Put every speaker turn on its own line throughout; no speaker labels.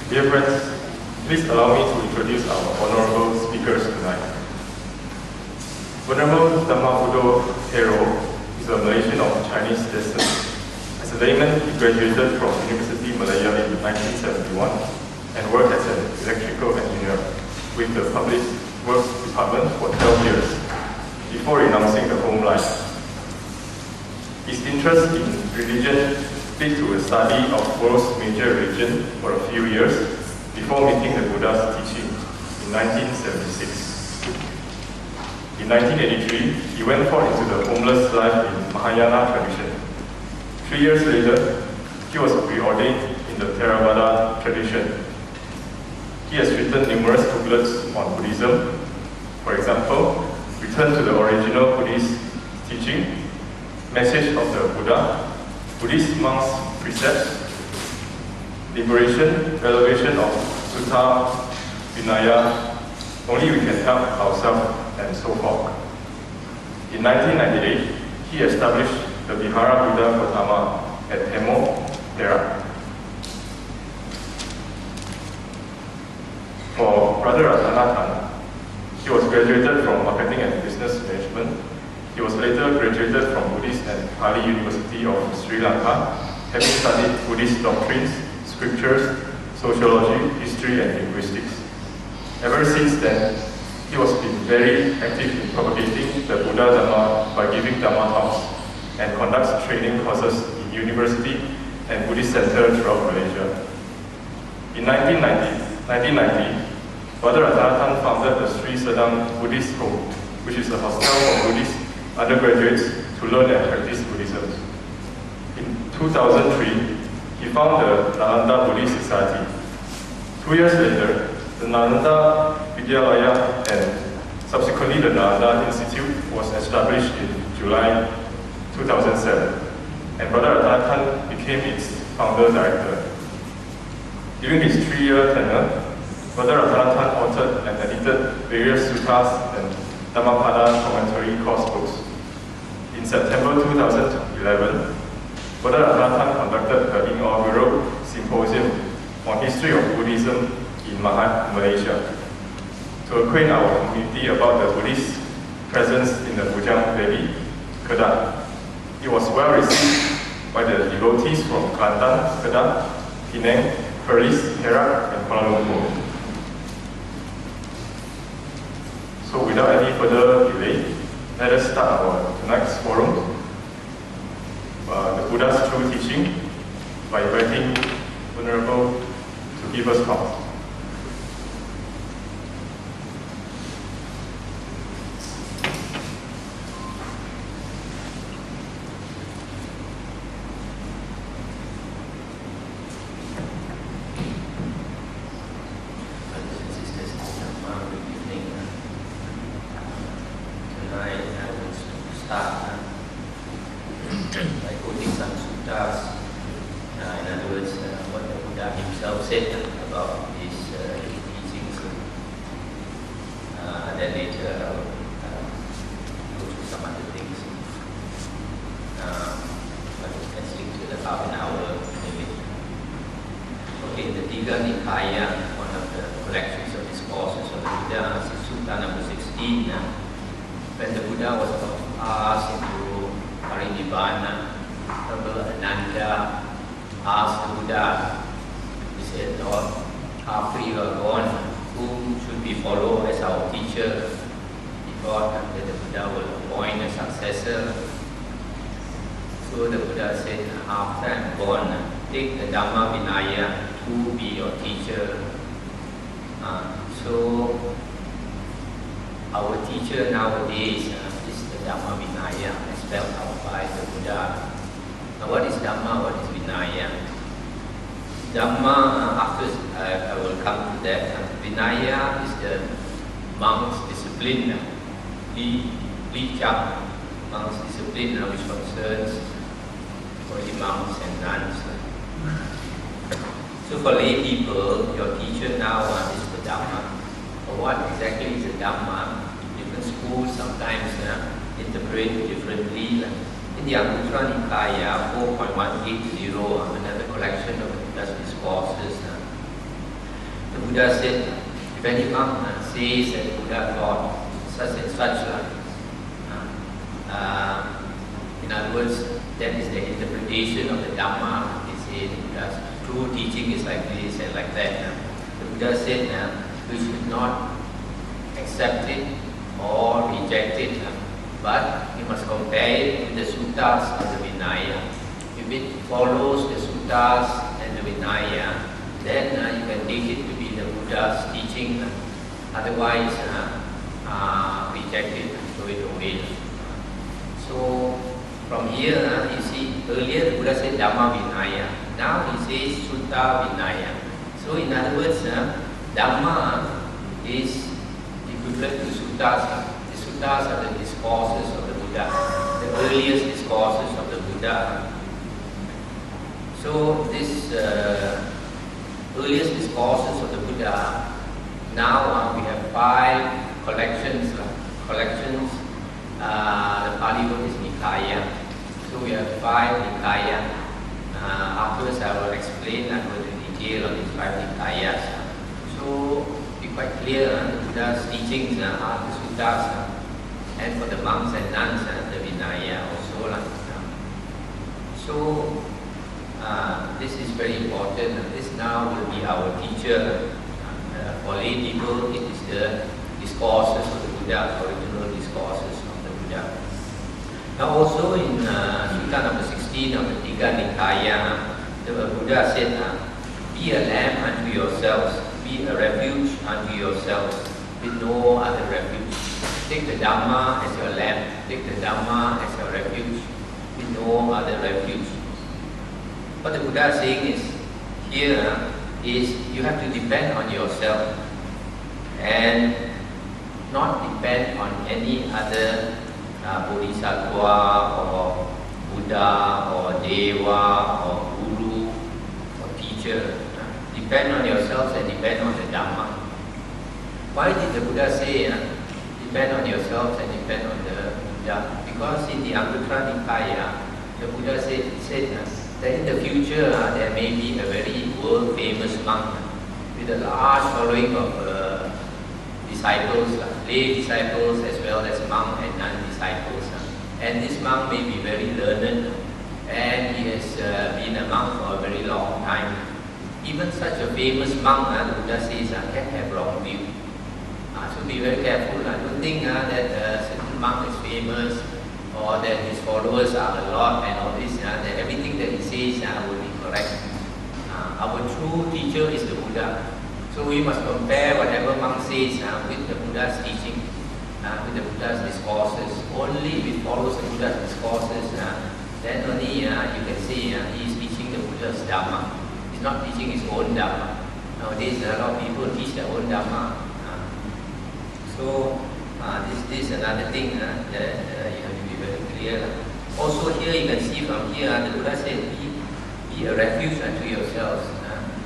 Dear friends, please allow me to introduce our honorable speakers tonight. Venerable Dhammavuddho Hero is a Malaysian of Chinese descent. As a layman, he graduated from University Malaya in 1971 and worked as an electrical engineer with the Public Works Department for 12 years before renouncing the home life. His interest in religion led to a study of world's major religion for a few years before meeting the Buddha's teaching in 1976. In 1983, he went forth into the homeless life in Mahayana tradition. 3 years later, he was preordained in the Theravada tradition. He has written numerous booklets on Buddhism. For example, Return to the Original Buddhist Teaching, Message of the Buddha, Buddhist Monks' Precepts, Liberation, Elevation of Sutta Vinaya, Only We Can Help Ourselves, and so forth. In 1998, he established the Vihara Buddha Gautama at Mahathera. For Brother Ratanathan, he was graduated from Marketing and Business Management. He was later graduated from Buddhist and Pali University of Sri Lanka, having studied Buddhist doctrines, scriptures, sociology, history, and linguistics. Ever since then, he has been very active in propagating the Buddha Dhamma by giving Dhamma talks and conducts training courses in university and Buddhist center throughout Malaysia. In 1990, Brother Ratanathan founded the Sri Sedang Buddhist Home, which is a hostel for Buddhist undergraduates to learn and practice Buddhism. In 2003, he founded the Nalanda Buddhist Society. 2 years later, the Nalanda Vidyalaya and subsequently the Nalanda Institute was established in July 2007, and Brother Ratanathan became its founder director. During his 3-year tenure, Brother Ratanathan authored and edited various suttas and Dhammapada commentary course books. In September 2011, Brother Ratanathan conducted the inaugural symposium on history of Buddhism in Malaysia to acquaint our community about the Buddhist presence in the Bujang Valley, Kedah. It was well received by the devotees from Kelantan, Kedah, Penang, Perlis, Perak, and Kuala Lumpur. So without any further delay, let us start our tonight's forum, the Buddha's True Teaching, by inviting Venerable to give us talk.
So for lay people, your teacher now is the Dhamma. But what exactly is the Dhamma? Different schools sometimes interpret differently. In the Anguttara Nikaya 4.180, another collection of Buddha's discourses, Buddha said, if any monk says that Buddha taught such and such, in other words, that is the interpretation of the Dhamma. They say the Buddha's true teaching is like this and like that. The Buddha said we should not accept it or reject it, but we must compare it with the suttas of the Vinaya. If it follows the suttas and the Vinaya, then you can take it to be the Buddha's teaching. Otherwise, reject it and throw it away. So, from here, you see, earlier the Buddha said Dhamma Vinaya. Now he says Sutta Vinaya. So, in other words, Dhamma is equivalent to Suttas. The Suttas are the discourses of the Buddha, the earliest discourses of the Buddha. So, this earliest discourses of the Buddha, now we have 5 collections. The Pali word is Nikaya. So we have 5 Nikaya. Afterwards I will explain and go into detail on these 5 Nikayas. So be quite clear, the Buddha's teachings are the suttas, and for the monks and nuns, the Vinaya also. So this is very important. This now will be our teacher. For lay people, it is the discourses of the Buddha, original discourses of the Buddha. Now also in Sutta number 16 of the Tiga Nikaya, the Buddha said, be a lamp unto yourselves, be a refuge unto yourselves, with no other refuge. Take the Dhamma as your lamp, take the Dhamma as your refuge, with no other refuge. What the Buddha is saying is, here is you have to depend on yourself and not depend on any other Bodhisattva or Buddha or Deva or Guru or teacher. Depend on yourselves and depend on the Dhamma. Why did the Buddha say depend on yourselves and depend on the Buddha? Because in the Anguttara Nikaya, the Buddha said that in the future there may be a very world famous monk with a large following of disciples, lay disciples as well as monk and non-disciples. And this monk may be very learned and he has been a monk for a very long time. Even such a famous monk, the Buddha says, can have wrong view. So be very careful. Don't think that a certain monk is famous or that his followers are a lot and all this, that everything that he says will be correct. Our true teacher is the Buddha. So we must compare whatever monk says with the Buddha's teaching, with the Buddha's discourses. Only if it follows the Buddha's discourses, then only you can say he is teaching the Buddha's Dhamma. He's not teaching his own Dhamma. Nowadays a lot of people teach their own Dhamma. So this is another thing that you have to be very clear. Also here you can see from here, the Buddha said, be a refuge unto yourselves.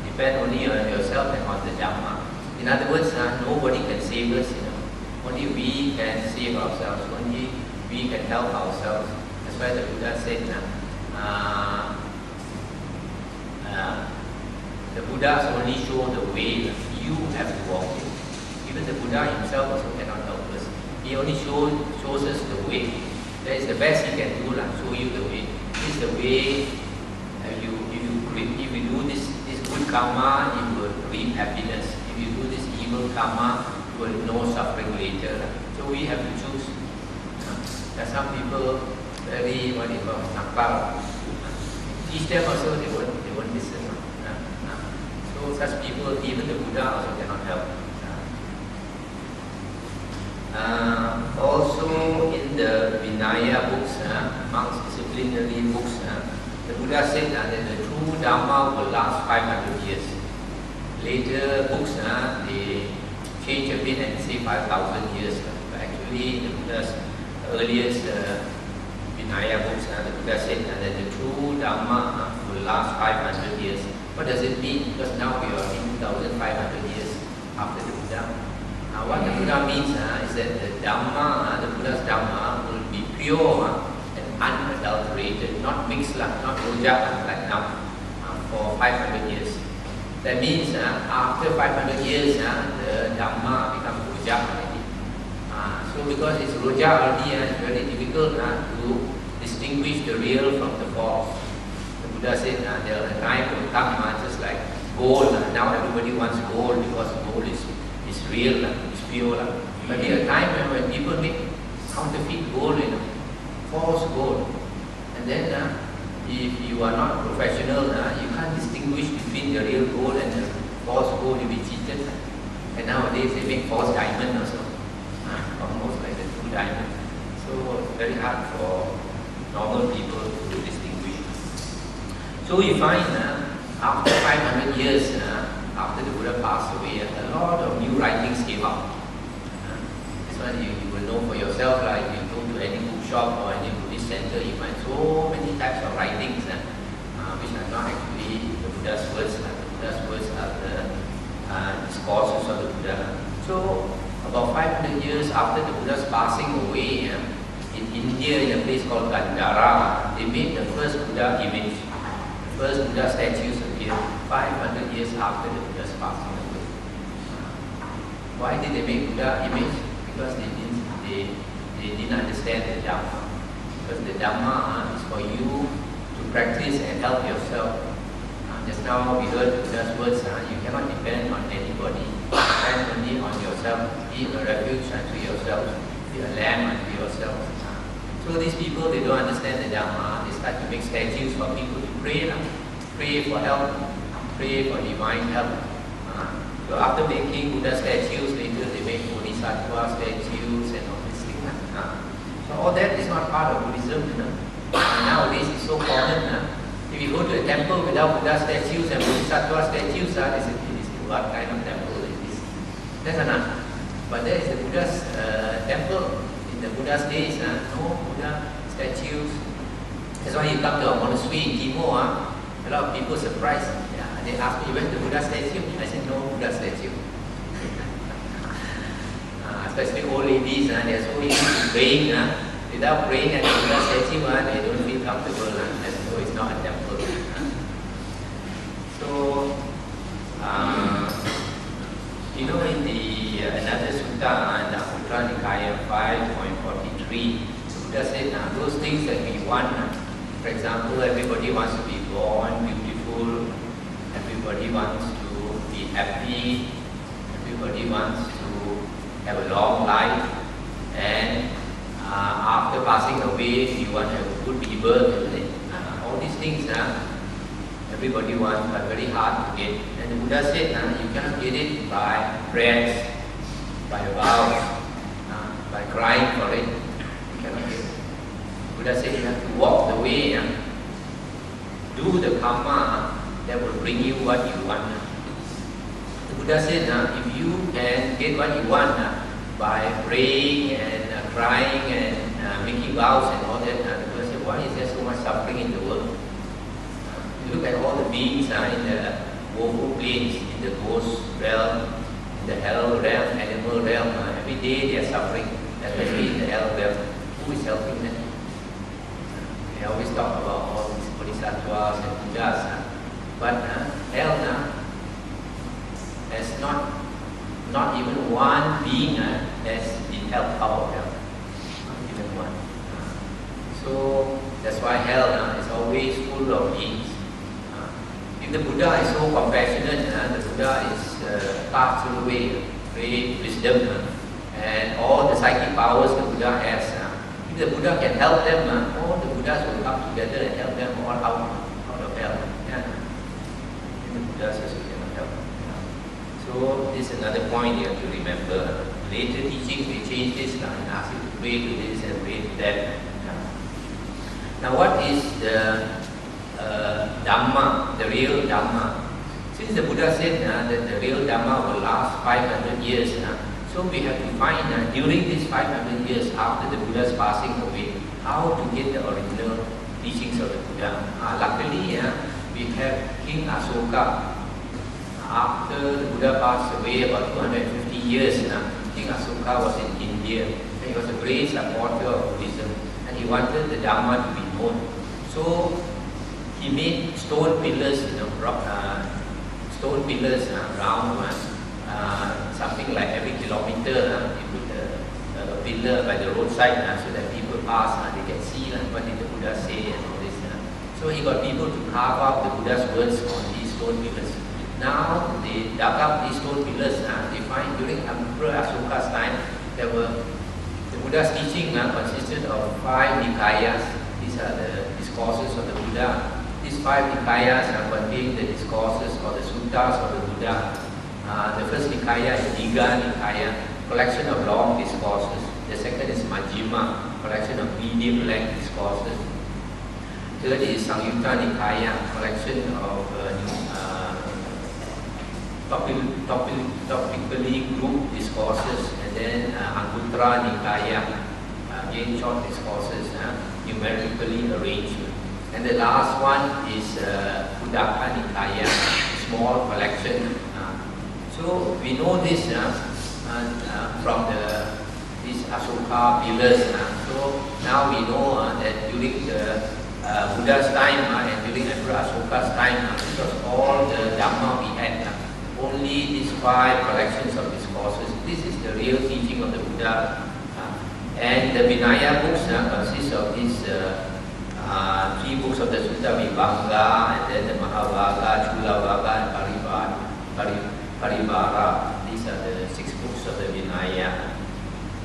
Depend only on yourself and on the Dhamma. In other words, nobody can save us. Only we can save ourselves. Only we can help ourselves. That's why the Buddha said, the Buddhas only show the way that you have to walk in. Even the Buddha himself also cannot help us. He only shows us the way. That is the best he can do, show you the way. This is the way. If you do this good karma, you will reap happiness. If you do this evil karma, you will know suffering later. So we have to choose. There are some people very nakal. Teach them also, they won't listen. So such people, even the Buddha also cannot help. Also in the Vinaya books, monks' disciplinary books, the Buddha said that the true Dhamma will last 500 years. Later books, they change a bit and say 5,000 years. But actually, the Buddha's earliest Vinaya books, the Buddha said that the true Dhamma will last 500 years. What does it mean? Because now we are in 2,500 years after the Buddha. What the Buddha means is that the Dhamma, the Buddha's Dhamma will be pure and unadulterated, not mixed, not rojak like now, for 500 years. That means after 500 years, the Dhamma becomes rojak already. So because it's rojak already, it's very difficult to distinguish the real from the false. The Buddha said there a time will come, just like gold. Now everybody wants gold because gold is real, it's pure. But there a time when people make counterfeit gold, false gold. And then if you are not professional, you can't distinguish between the real gold and the false gold. You'll be cheated. And nowadays they make false diamond also, almost like the true diamond. So it's very hard for normal people to distinguish. So you find after 500 years, after the Buddha passed away, a lot of new writings came out. This one you will know for yourself, like you go to any bookshop or any Buddhist center, you find so many types of writings which are not actually the Buddha's words. The Buddha's words are the discourses of the Buddha. So about 500 years after the Buddha's passing away, in India, in a place called Gandhara, they made the first Buddha image. The first Buddha statues appeared 500 years after the Buddha's passing away. Why did they make Buddha image? Because they didn't understand the Dhamma. Because the Dhamma is for you to practice and help yourself. Just now we heard the Buddha's words, you cannot depend on anybody. Depend only on yourself. Be a refuge unto yourself. Be a lamb unto yourself. So these people, they don't understand the Dhamma. They start to make statues for people to pray. Pray for help. Pray for divine help. So after making Buddha statues, later they make Bodhisattva statues and all these things. So all that is not part of Buddhism. Nowadays it's so common. If you go to a temple without Buddha statues and Bodhisattva statues, they say, what kind of temple is this? That's enough. But there is the Buddha's temple. In the Buddha's days, no Buddha statues. That's why you come to a monastery in Timor, a lot of people surprised. They ask me, where's the Buddha statue? I said, no Buddha statue. Especially old ladies, they are so used to praying. Without praying at the Buddha statue, they don't feel comfortable. As though it's not a temple. So, in the another sutta, in the Anguttara Nikaya 5.43, the Buddha said, those things that we want, for example, everybody wants to be born beautiful, everybody wants to be happy, everybody wants to have a long life, and after passing away, you want to have a good rebirth, isn't it? All these things, everybody wants, but very hard to get. And the Buddha said, you cannot get it by prayers, by vows, by crying for it. You cannot get it. The Buddha said you have to walk the way, do the karma that will bring you what you want. The Buddha said, if you can get what you want by praying and crying and making vows and all that, the Buddha said, why is there so much suffering in the world? You look at all the beings in the woeful planes, in the ghost realm, in the hell realm, animal realm. Every day they are suffering, especially in the hell realm. Who is helping them? They always talk about all these bodhisattvas and buddhas, but hell has not even one being has been helped out of hell. Not even one. So that's why hell is always full of beings. If the Buddha is so compassionate, the Buddha is passed through way, great wisdom, and all the psychic powers the Buddha has. If the Buddha can help them, all the Buddhas will come together and help them all out of hell. If the Buddhas also cannot help. So this is another point you have to remember. Later teachings we change this and ask you to pray to this and pray to that. Now what is the Dhamma, the real Dhamma? Since the Buddha said that the real Dhamma will last 500 years, so we have to find during these 500 years after the Buddha's passing away, how to get the original teachings of the Buddha. Luckily, we have King Asoka. After the Buddha passed away, about 250 years, King Asoka was in India. And he was a great supporter of Buddhism, and he wanted the Dhamma to be known. So he made stone pillars, stone pillars, round one, something like every kilometer, you put a pillar by the roadside so that people pass, they can see what did the Buddha say and all this. So he got people to carve out the Buddha's words on these stone pillars. Now they dug up these stone pillars. They find during Emperor Asoka's time, the Buddha's teaching consisted of 5 nikayas. These are the discourses of the Buddha. These 5 nikayas contain the discourses or the suttas of the Buddha. The first nikaya is Digha Nikaya, collection of long discourses. The second is Majjhima, collection of medium length discourses. Third is Samyutta Nikaya, collection of topically grouped discourses. And then Anguttara Nikaya, again short discourses, numerically arranged. And the last one is Uddaka Nikaya, small collection. So we know this from these Asoka pillars. So now we know that during the Buddha's time and during Emperor Asoka's time, this was all the Dhamma we had. Only these 5 collections of discourses. This is the real teaching of the Buddha. And the Vinaya books consist of these 3 books of the Sutta Vibhanga, and then the Mahavagga, Chulavagga, and Paribara. These are the 6 books of the Vinaya.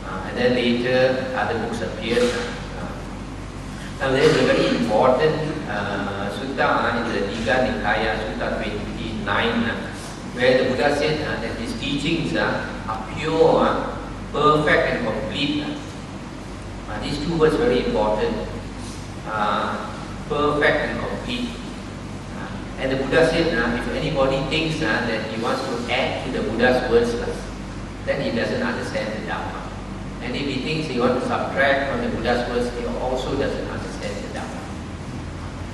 And then later other books appeared. Now there is a very important sutta in the Digha Nikaya, Sutta 29, where the Buddha said that his teachings are pure, perfect and complete. These 2 words are very important. Perfect and complete. And the Buddha said, if anybody thinks that he wants to add to the Buddha's words, then he doesn't understand the Dhamma. And if he thinks he wants to subtract from the Buddha's words, he also doesn't understand the Dhamma.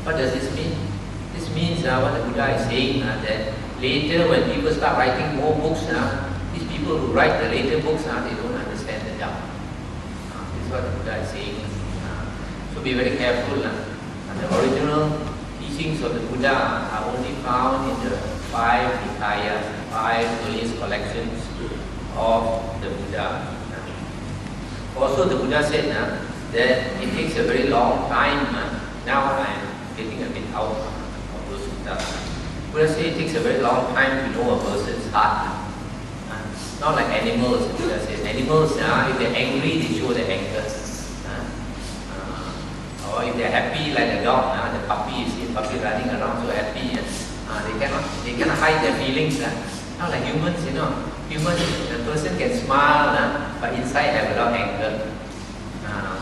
What does this mean? This means what the Buddha is saying, that later when people start writing more books, these people who write the later books, they don't understand the Dhamma. This is what the Buddha is saying. So be very careful. The original teachings of the Buddha are only found in the 5 Nikayas, 5 earliest collections of the Buddha. Also the Buddha said that it takes a very long time. Now I am getting a bit out of those suttas. Buddha said it takes a very long time to know a person's heart. Not like animals, Buddha said. Animals, if they're angry, they show their anger. Or if they're happy, like a dog, the puppy, you see a puppy running around so happy, they cannot hide their feelings. Not like humans, humans, the person can smile, but inside have a lot of anger.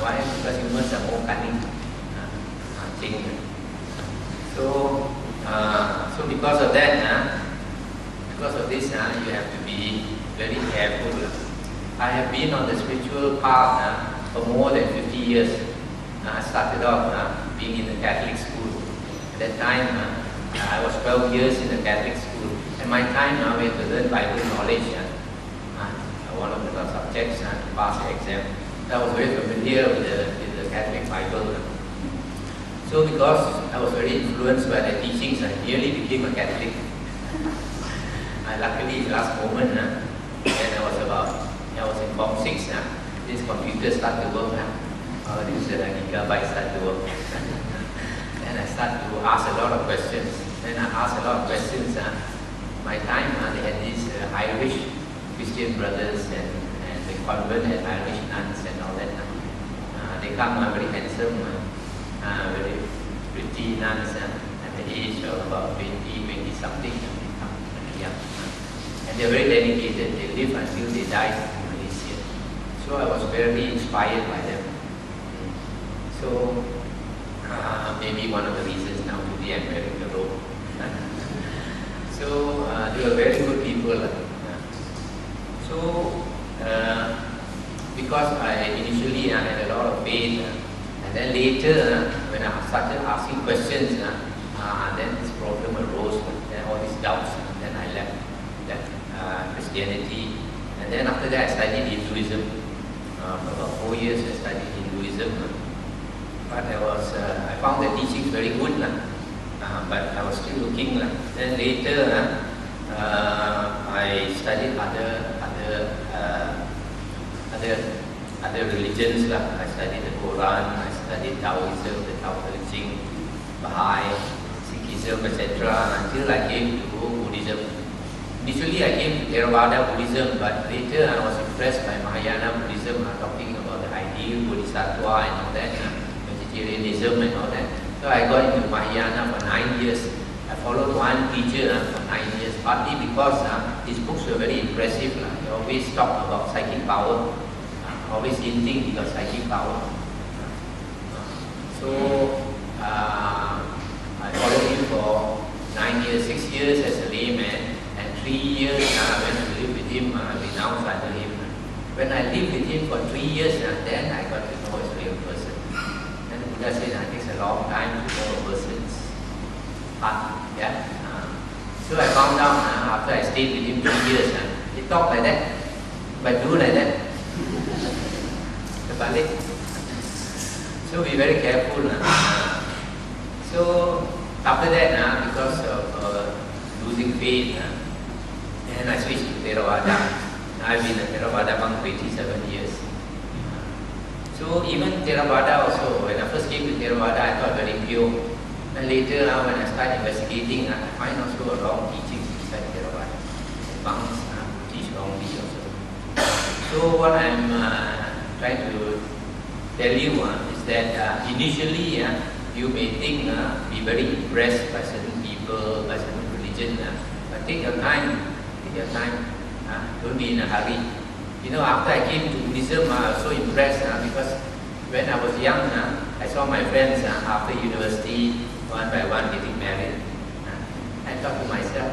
Why? Because humans are more cunning. So because of that, because of this, you have to be very careful. I have been on the spiritual path for more than 50 years. I started off being in the Catholic school. At that time, I was 12 years in the Catholic school. At my time, we had to learn Bible knowledge. One of the subjects to pass the exam. I was very familiar with the Catholic Bible. So because I was very influenced by the teachings, I nearly became a Catholic. Luckily, last moment, when I was in Form 6, this computer started to work. This gigabyte started to work. And I started to ask a lot of questions. Then I asked a lot of questions. My time, they had these Irish Christian brothers and the convent had Irish nuns and all that. They come very handsome, very pretty nuns at the age of about 20 something. They come very young. And they're very dedicated. They live until they die in Malaysia. So I was very inspired by them. So maybe one of the reasons now today I'm wearing the robe. So they were very good people. So because I initially had a lot of faith, and then later when I started asking questions, then this problem arose, then all these doubts, then I left Christianity, and then after that I studied Hinduism. For about 4 years I studied Hinduism. But I found the teachings very good, but I was still looking. Then later, I studied other religions lah. I studied the Quran, I studied Taoism, the Tao Te Ching, Baha'i, Sikhism, etc. until I came to Buddhism. Initially I came to Theravada Buddhism, but later I was impressed by Mahayana Buddhism, talking about the ideal Bodhisattva and all that, vegetarianism and all that. So I got into Mahayana for 9 years. I followed one teacher for 9 years, partly because his books were very impressive. He always talked about psychic power, always hinting about psychic power. So I followed him for 9 years, 6 years as a layman, and 3 years I went to live with him, renounced under him. When I lived with him for 3 years, then I got to know his real person. And the Buddha said it takes a long time to know a person's heart. Yeah? So I found out after I stayed with him 3 years, he talked like that, but do like that. Balik. So be very careful. So after that, because of losing faith, then I switched to Theravada. I've been a Theravada monk for 87 years. So even Theravada also, when I first came to Theravada, I thought very pure. And later, when I started investigating, I find also a wrong teaching inside Theravada. Monks teach wrongly also. So what I'm trying to tell you is that initially you may think, be very impressed by certain people, by certain religion, but take your time, don't be in a hurry. You know, after I came to Buddhism, I was so impressed because when I was young, I saw my friends after university, one by one getting married. I thought to myself,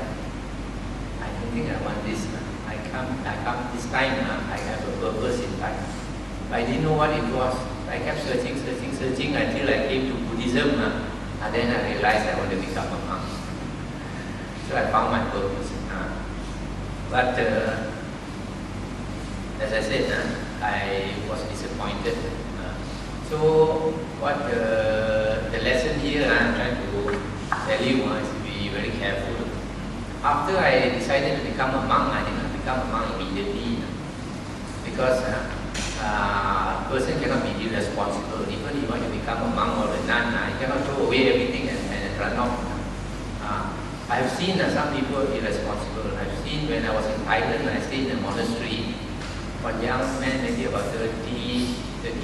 I don't think I want this. I come this time, I have a purpose in life. I didn't know what it was. I kept searching until I came to Buddhism. And then I realized I want to become a monk. So I found my purpose. But as I said, I was disappointed. So what the lesson here I'm trying to tell you is to be very careful. After I decided to become a monk, I did not become a monk immediately because a person cannot be irresponsible. Even if you want to become a monk or a nun, you cannot throw away everything and run off. I have seen some people irresponsible. I've seen when I was in Thailand, I stayed in a monastery. One young man, maybe about 30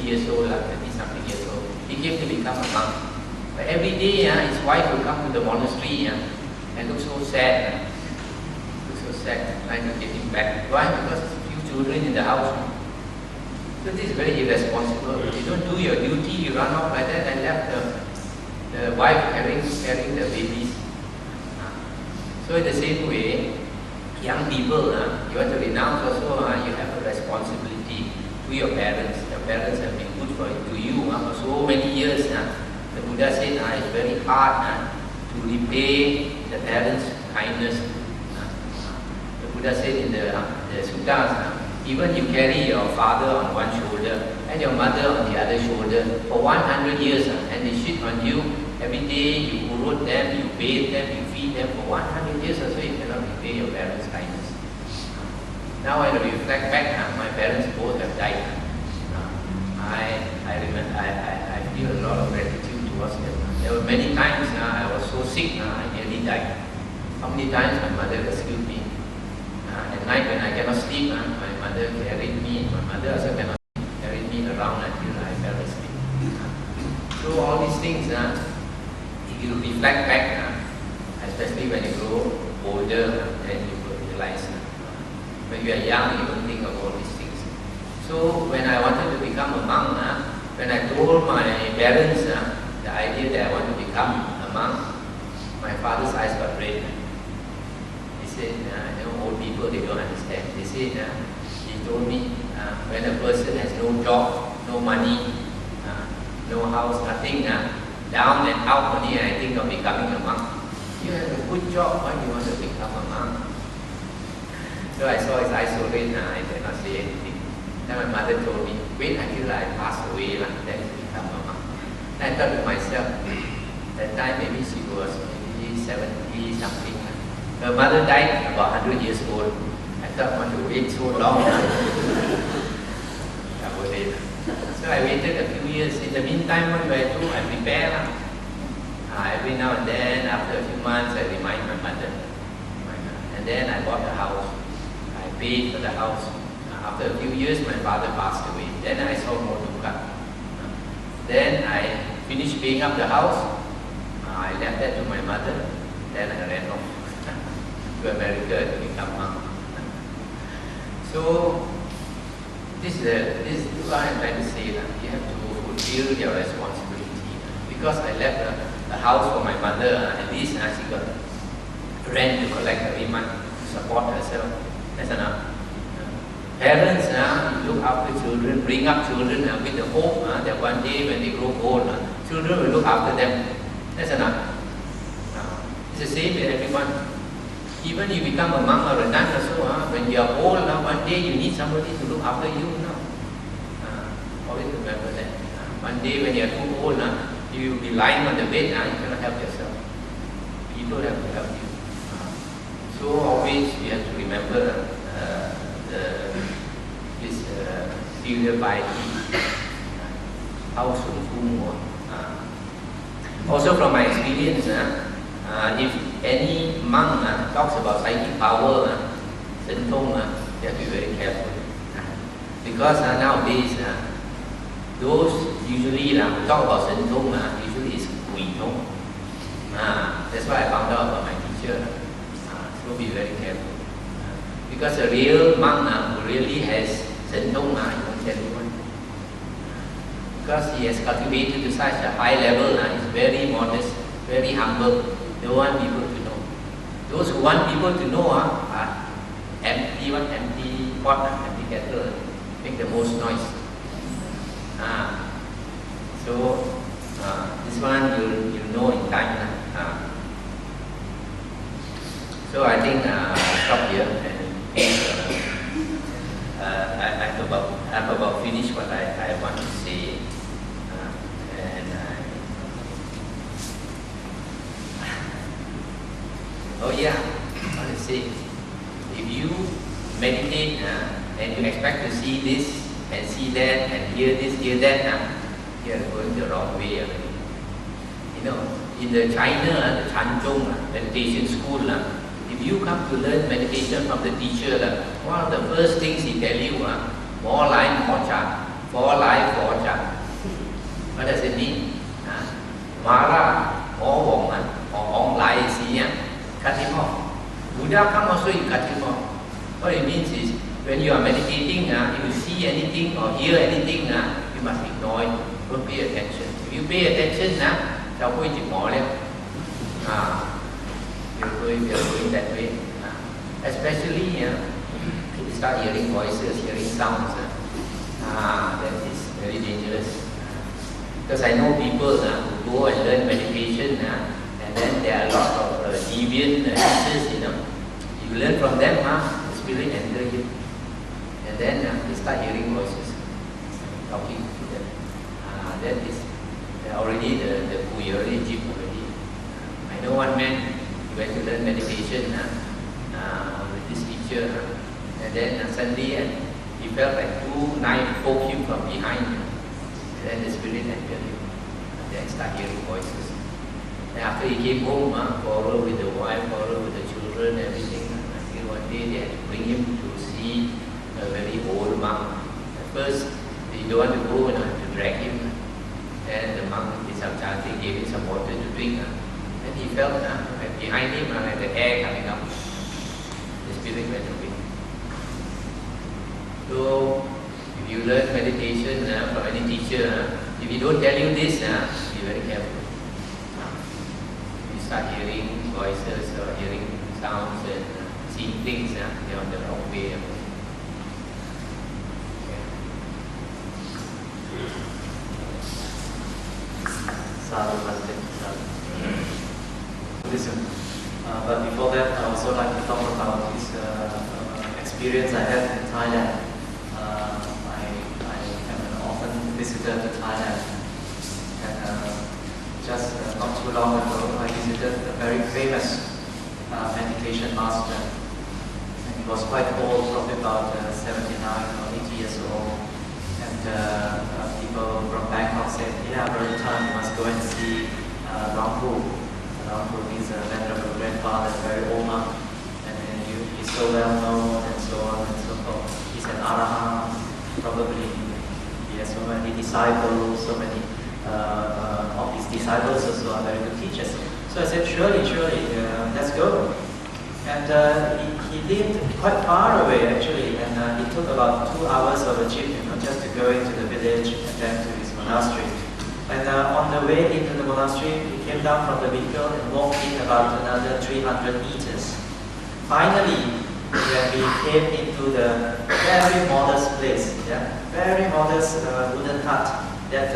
years old, 30-something years old, he came to become a monk. But every day, his wife would come to the monastery and look so sad. Trying to get him back. Why? Because there's a few children in the house. So this is very irresponsible. You don't do your duty, you run off like that and left the wife carrying the babies. So in the same way, young people, you want to renounce also, you have a responsibility to your parents. Your parents have been good to you for so many years. The Buddha said it's very hard to repay the parents' kindness. The Buddha said in the suttas, even you carry your father on one shoulder and your mother on the other shoulder for 100 years and they shit on you every day, you urut them, you bathe them, you feed them for 100 years or so, you cannot repay your parents' kindness. Now I reflect back, my parents both have died. I feel a lot of gratitude towards them. There were many times I was so sick, I nearly died. How many times my mother rescued me? At night when I cannot sleep, my mother carried me. My mother also cannot carry me around until I fell asleep. So all these things, if you reflect back, especially when you grow older, then you will realize. When you are young, you don't think of all these things. So when I wanted to become a monk, when I told my parents the idea that I want to become a monk, my father's eyes got red. He said, old people, they don't understand. They said, he told me, when a person has no job, no money, no house, nothing, down and out only, I think of becoming a monk. You have a good job, why do you want to become a monk? So I saw his eyes so red, I cannot say anything. Then my mother told me, wait until I pass away, then you become a monk. And I thought to myself, that time maybe she was maybe 70 something. Her mother died about 100 years old. I thought, want to wait so long. So I waited a few years. In the meantime, what do? I prepare. Every now and then, after a few months, I remind my mother. And then I bought a house. I paid for the house. After a few years, my father passed away. Then I saw more dukkha. Then I finished paying up the house. I left that to my mother. Then I ran off to America to become monk. So this is what I'm trying to say. You have to fulfill your responsibility. Because I left a house for my mother, at least she got rent to collect every month to support herself. That's enough. Parents look after children, bring up children with the hope that one day when they grow old, children will look after them. That's enough. It's the same with everyone. Even you become a monk or a nun also, when you are old, one day you need somebody to look after you. Always remember that. One day when you are too old, you will be lying on the bed, you cannot help yourself. People have to help you. So always you have to remember this filial piety. How Sun Fu. Also from my experience, if any monk talks about psychic power, Sen Tong, you have to be very careful. Because nowadays, those usually who talk about Sen Tong, usually is Hui Tong. That's why I found out about my teacher. So be very careful. Because a real monk who really has Sen Tong, he won't tell you one. Because he has cultivated to such a high level, he's very modest, very humble. Don't want people to know. Those who want people to know are empty pot, empty kettle, make the most noise. So this one you know in time. So I think I'll stop here and I've about finished what I want to say. Oh yeah, I want to say, if you meditate and you expect to see this and see that and hear this, hear that, you are going the wrong way already. You know, in the China, the Chanzhong meditation school, if you come to learn meditation from the teacher, one of the first things he tell you, more life, more cha, more life, more cha. What does it mean? Mara, more woman, or on life, cut him off. Buddha come also, you cut him off. What it means is, when you are meditating, if you see anything or hear anything, you must ignore it. Don't pay attention. If you pay attention, you're going that way. Especially, if you start hearing voices, hearing sounds, that is very dangerous. Because I know people who go and learn meditation, and then there are a lot of deviant teachers, You learn from them, the spirit enter you. And then they start hearing voices, talking to them. That is already the Puyi already jip already. I know one man, he went to learn meditation with this teacher, and then suddenly he felt like two knives poke him from behind. And then the spirit entered him. And then start hearing voices. And after he came home, quarrel with the wife, quarrel with the children, everything. Until one day they had to bring him to see a very old monk. At first, they don't want to go and to drag him. Then the monk did some chanting, gave him some water to drink. Then he felt like behind him, like the air coming up. The spirit went away. So, if you learn meditation from any teacher, if he don't tell you this, be very careful. Start hearing voices or hearing sounds and seeing things, they're on the wrong way.
Listen. But before that, I also like to talk about this experience I had in Thailand. I am an often visitor to Thailand, and just not too long ago, I visited a very famous meditation master. And he was quite old, probably about 79 or 80 years old. And people from Bangkok said, yeah, every time you must go and see Rampu. Rampu is a venerable grandfather, very old monk. And he's so well known and so on and so forth. He's an Arahant, probably. He has so many disciples, so many of his disciples also are very good teachers. So I said, surely, let's go. And he lived quite far away actually, and it took about 2 hours of a jeep, just to go into the village and then to his monastery. And on the way into the monastery, he came down from the vehicle and walked in about another 300 meters. Finally, when we came into the very modest place, very modest wooden hut, that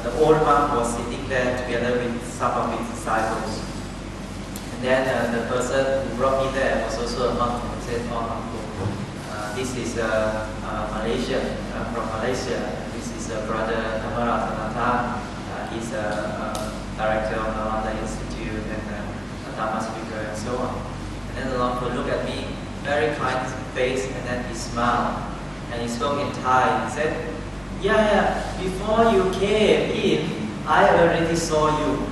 the old monk was sitting there together with some of his disciples. And then the person who brought me there was also a monk and said, oh, uncle, this is Malaysia, from Malaysia. This is Brother Dhammavuddho. He's a director of Nalanda Institute and a Dhamma speaker and so on. And then the monk would look at me, very kind face, and then he smiled. And he spoke in Thai. He said, yeah, before you came in, I already saw you.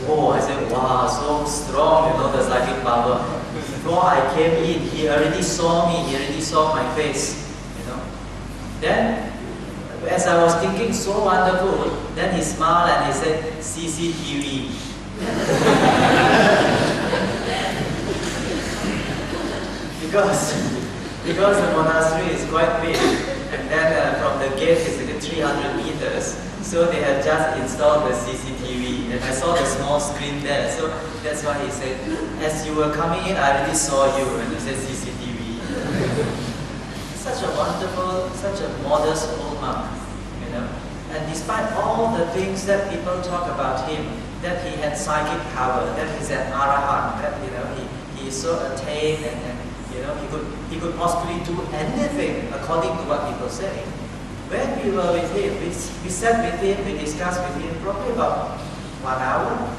Oh, I said, wow, so strong, the psychic power. Before I came in, he already saw me, he already saw my face, Then, as I was thinking, so wonderful, then he smiled and he said, CCTV. Because the monastery is quite big, and then from the gate is like 300 meters, so they have just installed the CCTV, and I saw the small screen there, so that's why he said, as you were coming in, I already saw you, and he said CCTV. Such a wonderful, such a modest old monk, and despite all the things that people talk about him, that he had psychic power, that he's an Arahant, that he is so attained, and he could possibly do anything according to what people say. When we were with him, we sat with him, we discussed with him probably about 1 hour.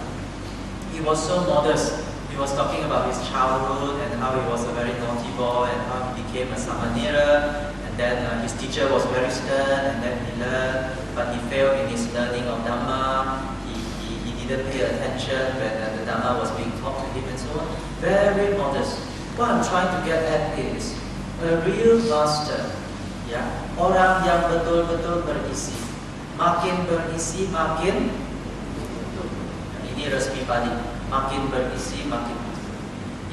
He was so modest. He was talking about his childhood and how he was a very naughty boy and how he became a samanera. And then his teacher was very stern, and then he learned, but he failed in his learning of Dhamma. He didn't pay attention when the Dhamma was being taught to him and so on. Very modest. What I'm trying to get at is a real master, orang yang betul-betul berisi. Makin berisi, makin betul. Ini resmi Pali. Makin berisi, makin betul.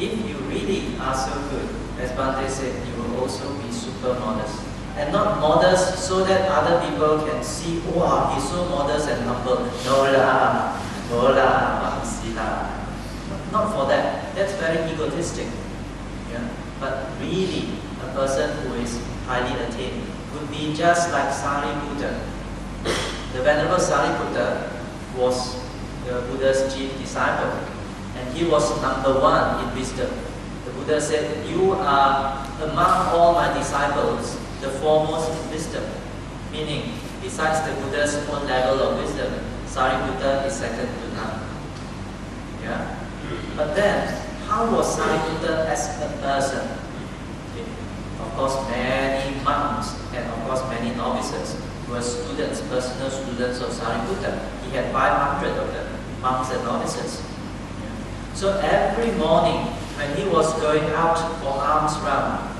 If you really are so good, as Bhante said, you will also be super modest. And not modest so that other people can see, wow, he's so modest and humble. No lah, not for that. That's very egotistic. But really, a person who is highly attained would be just like Sariputta. The Venerable Sariputta was the Buddha's chief disciple, and he was number 1 in wisdom. The Buddha said, you are among all my disciples the foremost in wisdom, meaning besides the Buddha's own level of wisdom, Sariputta is second to none. But then, how was Sariputta as a person? Of course, many monks and of course many novices were students, personal students of Sariputta. He had 500 of them, monks and novices. So every morning, when he was going out for alms round,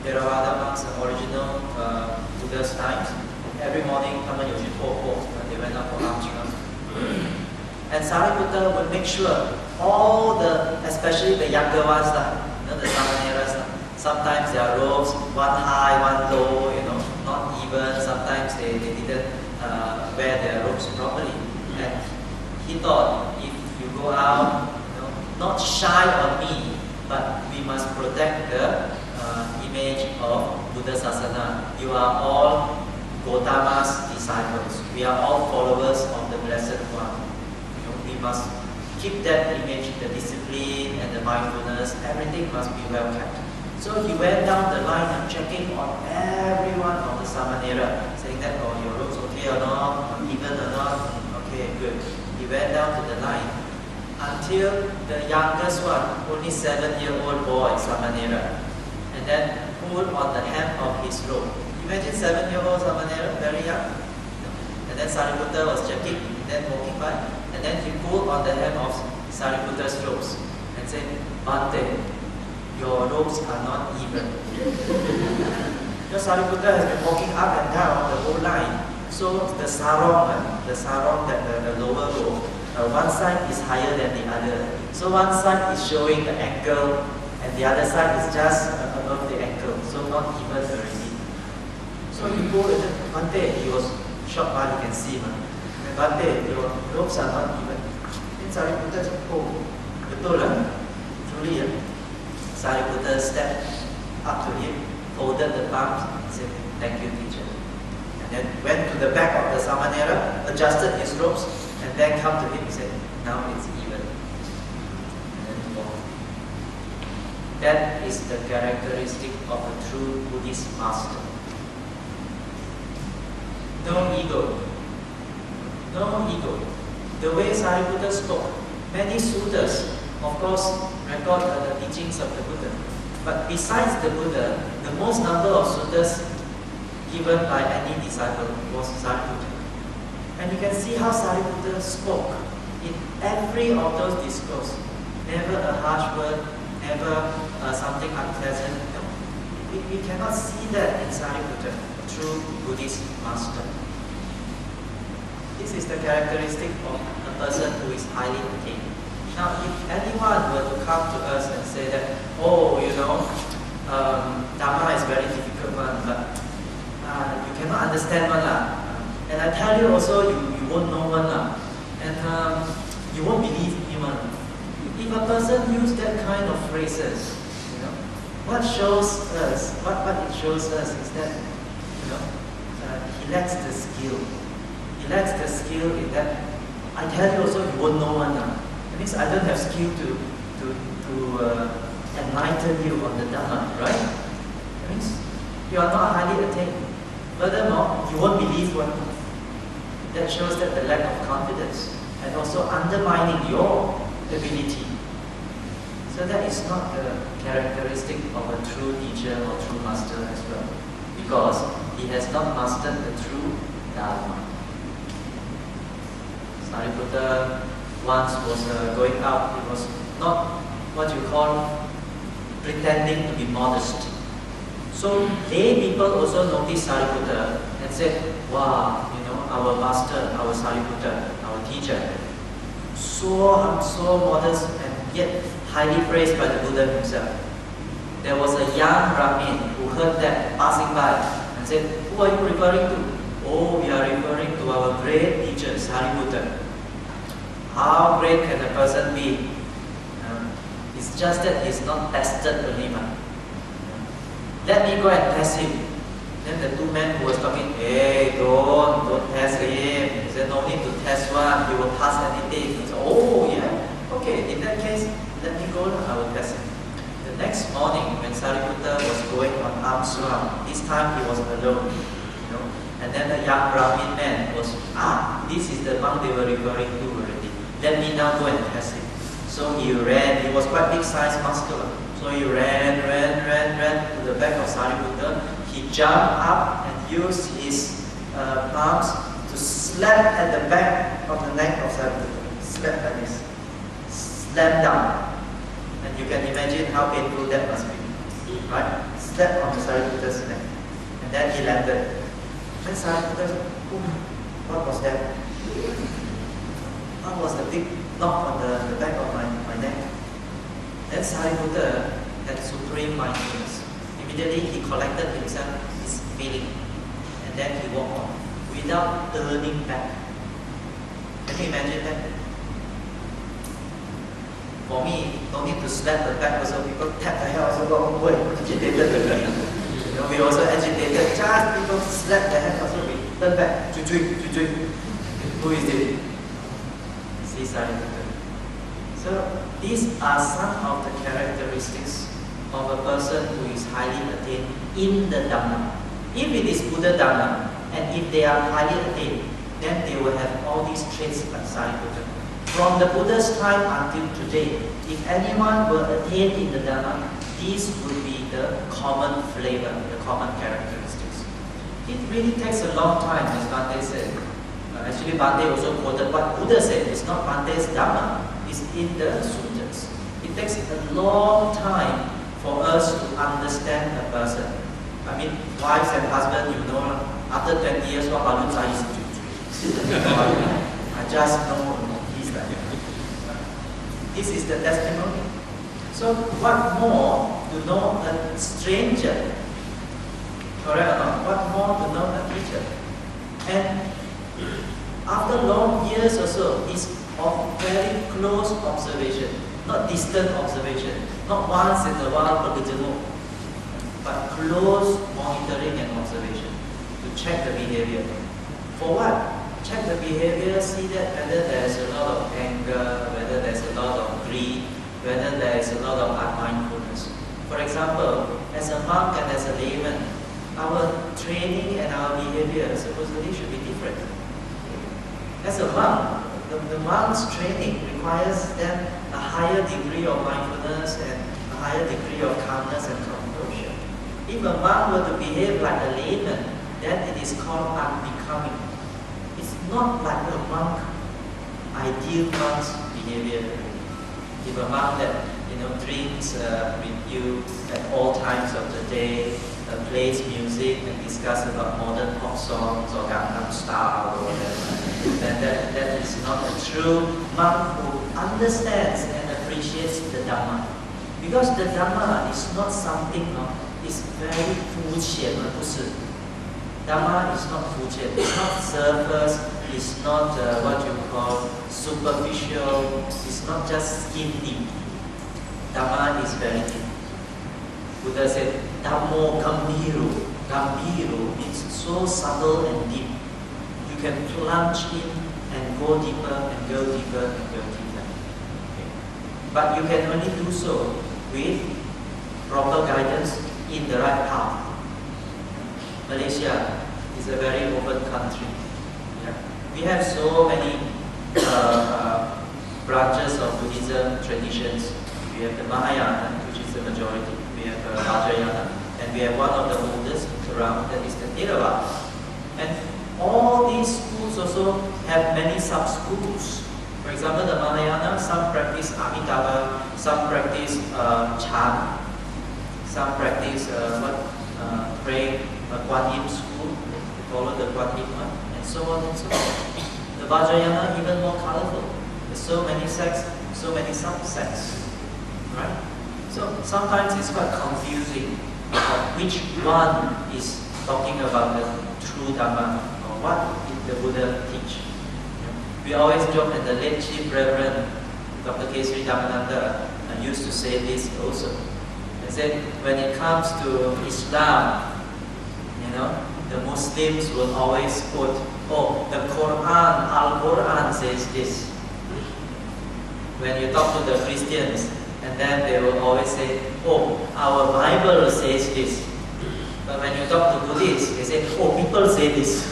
Theravada monks, the original Buddha's times, every morning, they went out for alms round. And Sariputta would make sure all especially the younger ones, the samaneras, sometimes their robes, one high, one low, not even. Sometimes they didn't wear their robes properly. And he thought, if you go out, not shy on me, but we must protect the image of Buddha Sasana. You are all Gautama's disciples. We are all followers of the Blessed One. We must keep that image, the discipline and the mindfulness, everything must be well kept. So he went down the line and checking on everyone of the Samanera, saying that, oh, your robes okay or not, even or not, okay, good. went down to the line until the youngest one, only 7-year-old boy, Samanera, and then pulled on the hem of his robe. Imagine 7-year-old Samanera, very young. And then Sariputta was checking, then walking by, and then he pulled on the hem of Sariputta's robes and said, Bhante, your robes are not even. Sariputta has been walking up and down the whole line. So the sarong, the lower robe, one side is higher than the other. So one side is showing the ankle, and the other side is just above the ankle. So not even already. So he pulled it, Bhante, he was shocked while he can see. Bhante, your robes are not even. Then Sariputta said, oh, betul lah. Truly, Sariputta stepped up to him, folded the palms, and said, thank you, teacher. And then went to the back of the Samanera, adjusted his robes, and then come to him and said, now it's even. And then walked. That is the characteristic of a true Buddhist master. No ego. No ego. The way Sariputta spoke, many suttas, of course, record the teachings of the Buddha. But besides the Buddha, the most number of suttas given by any disciple was Sariputta. And you can see how Sariputta spoke in every of those discourses. Never a harsh word, never something unpleasant. No. We cannot see that in Sariputta, a true Buddhist master. This is the characteristic of a person who is highly attained. Now, if anyone were to come to us and say that, oh, Dhamma is very difficult one, but you cannot understand one lah. And I tell you also, you won't know one lah. And you won't believe me one. If a person use that kind of phrases, what shows us, what it shows us is that, he lacks the skill. He lacks the skill in that, I tell you also, you won't know one lah. It means I don't have skill to enlighten you on the Dhamma, right? It means you are not highly attained. Furthermore, you won't believe one. That shows that the lack of confidence and also undermining your ability. So that is not the characteristic of a true teacher or true master as well, because he has not mastered the true Dharma. Sariputta once was going out. He was not what you call pretending to be modest. So lay people also noticed Sariputta and said, wow, our master, our Sariputta, our teacher, so modest and yet highly praised by the Buddha himself. There was a young Brahmin who heard that passing by and said, who are you referring to? Oh, we are referring to our great teacher, Sariputta. How great can a person be? It's just that he's not tested only. Let me go and test him. Then the two men who was talking, hey, don't test him. He said, no need to test one, he will pass anything. He said, oh, yeah? Okay, in that case, let me go, I will test him. The next morning, when Sariputta was going on alms round, this time he was alone. And then the young Brahmin man was, this is the monk they were referring to already. Let me now go and test him. So he ran, he was quite big size, muscular. So he ran to the back of Sariputta. He jumped up and used his palms to slap at the back of the neck of Sariputta. Slap like this. Slam down. And you can imagine how painful that must be. Right? Slap on the Sariputta's neck. And then he landed. Then Sariputta said, what was that? What was the big knock on the back of my neck? Then Sariputta had supreme mindfulness. Immediately he collected himself, his feeling, and then he walked on without turning back. Can you imagine that? For me, don't need to slap the back also, people tap the hair also go away, agitated. We also agitated, just people slap the hand also, we turn back, who is it? See Sariputta. So these are some of the characteristics of a person who is highly attained in the Dhamma. If it is Buddha Dhamma, and if they are highly attained, then they will have all these traits like Sariputta. From the Buddha's time until today, if anyone were attained in the Dhamma, these would be the common flavor, the common characteristics. It really takes a long time, as Bhante said. Actually, Bhante also quoted what Buddha said. It's not Bhante's Dhamma, it's in the sutras. It takes a long time for us to understand a person. I mean, wives and husbands, you know, after 20 years, what I just know he's like this is the testimony. So what more to know a stranger? Correct or not? What more to know a teacher? And after long years or so, it's of very close observation, not distant observation, not once in a while, but close monitoring and observation to check the behavior. For what? Check the behavior, see that whether there's a lot of anger, whether there's a lot of greed, whether there's a lot of unmindfulness. For example, as a monk and as a layman, our training and our behavior supposedly should be different. As a monk, the monk's training requires then a higher degree of mindfulness and a higher degree of calmness and composure. If a monk were to behave like a layman, then it is called unbecoming. It's not like a monk, ideal monk's behavior. If a monk that drinks with you at all times of the day, plays music and discuss about modern pop songs or Gangnam Style or whatever, then that is not a true monk who understands and appreciates the Dhamma. Because the Dhamma is not something, it's very 肤浅, Dhamma is not 肤浅, it's not surface, it's not what you call superficial, it's not just skin deep. Dhamma is very deep. Buddha said, Dhammo Gambiru. Gambiru means so subtle and deep. You can plunge in and go deeper and go deeper and go deeper. Okay. But you can only do so with proper guidance in the right path. Malaysia is a very open country. Yeah. We have so many branches of Buddhism traditions. We have the Mahayana, which is the majority. We have Vajrayana, and we have one of the oldest around, that is the Theravada. And all these schools also have many sub-schools. For example, the Mahayana, some practice Amitabha, some practice Chan, some practice praying Kuan Yin school, follow the Kuan Yin one, and so on and so on. The Vajrayana even more colorful. There's so many sects, so many sub-sects. Right? So sometimes it's quite confusing which one is talking about the true Dhamma or what did the Buddha teach. We always joke that the late Chief Reverend Dr. Kesri Dhammananda used to say this also. He said when it comes to Islam, the Muslims will always quote, oh, the Quran, Al-Quran says this. When you talk to the Christians, and then they will always say, oh, our Bible says this. But when you talk to Buddhists, they say, oh, people say this.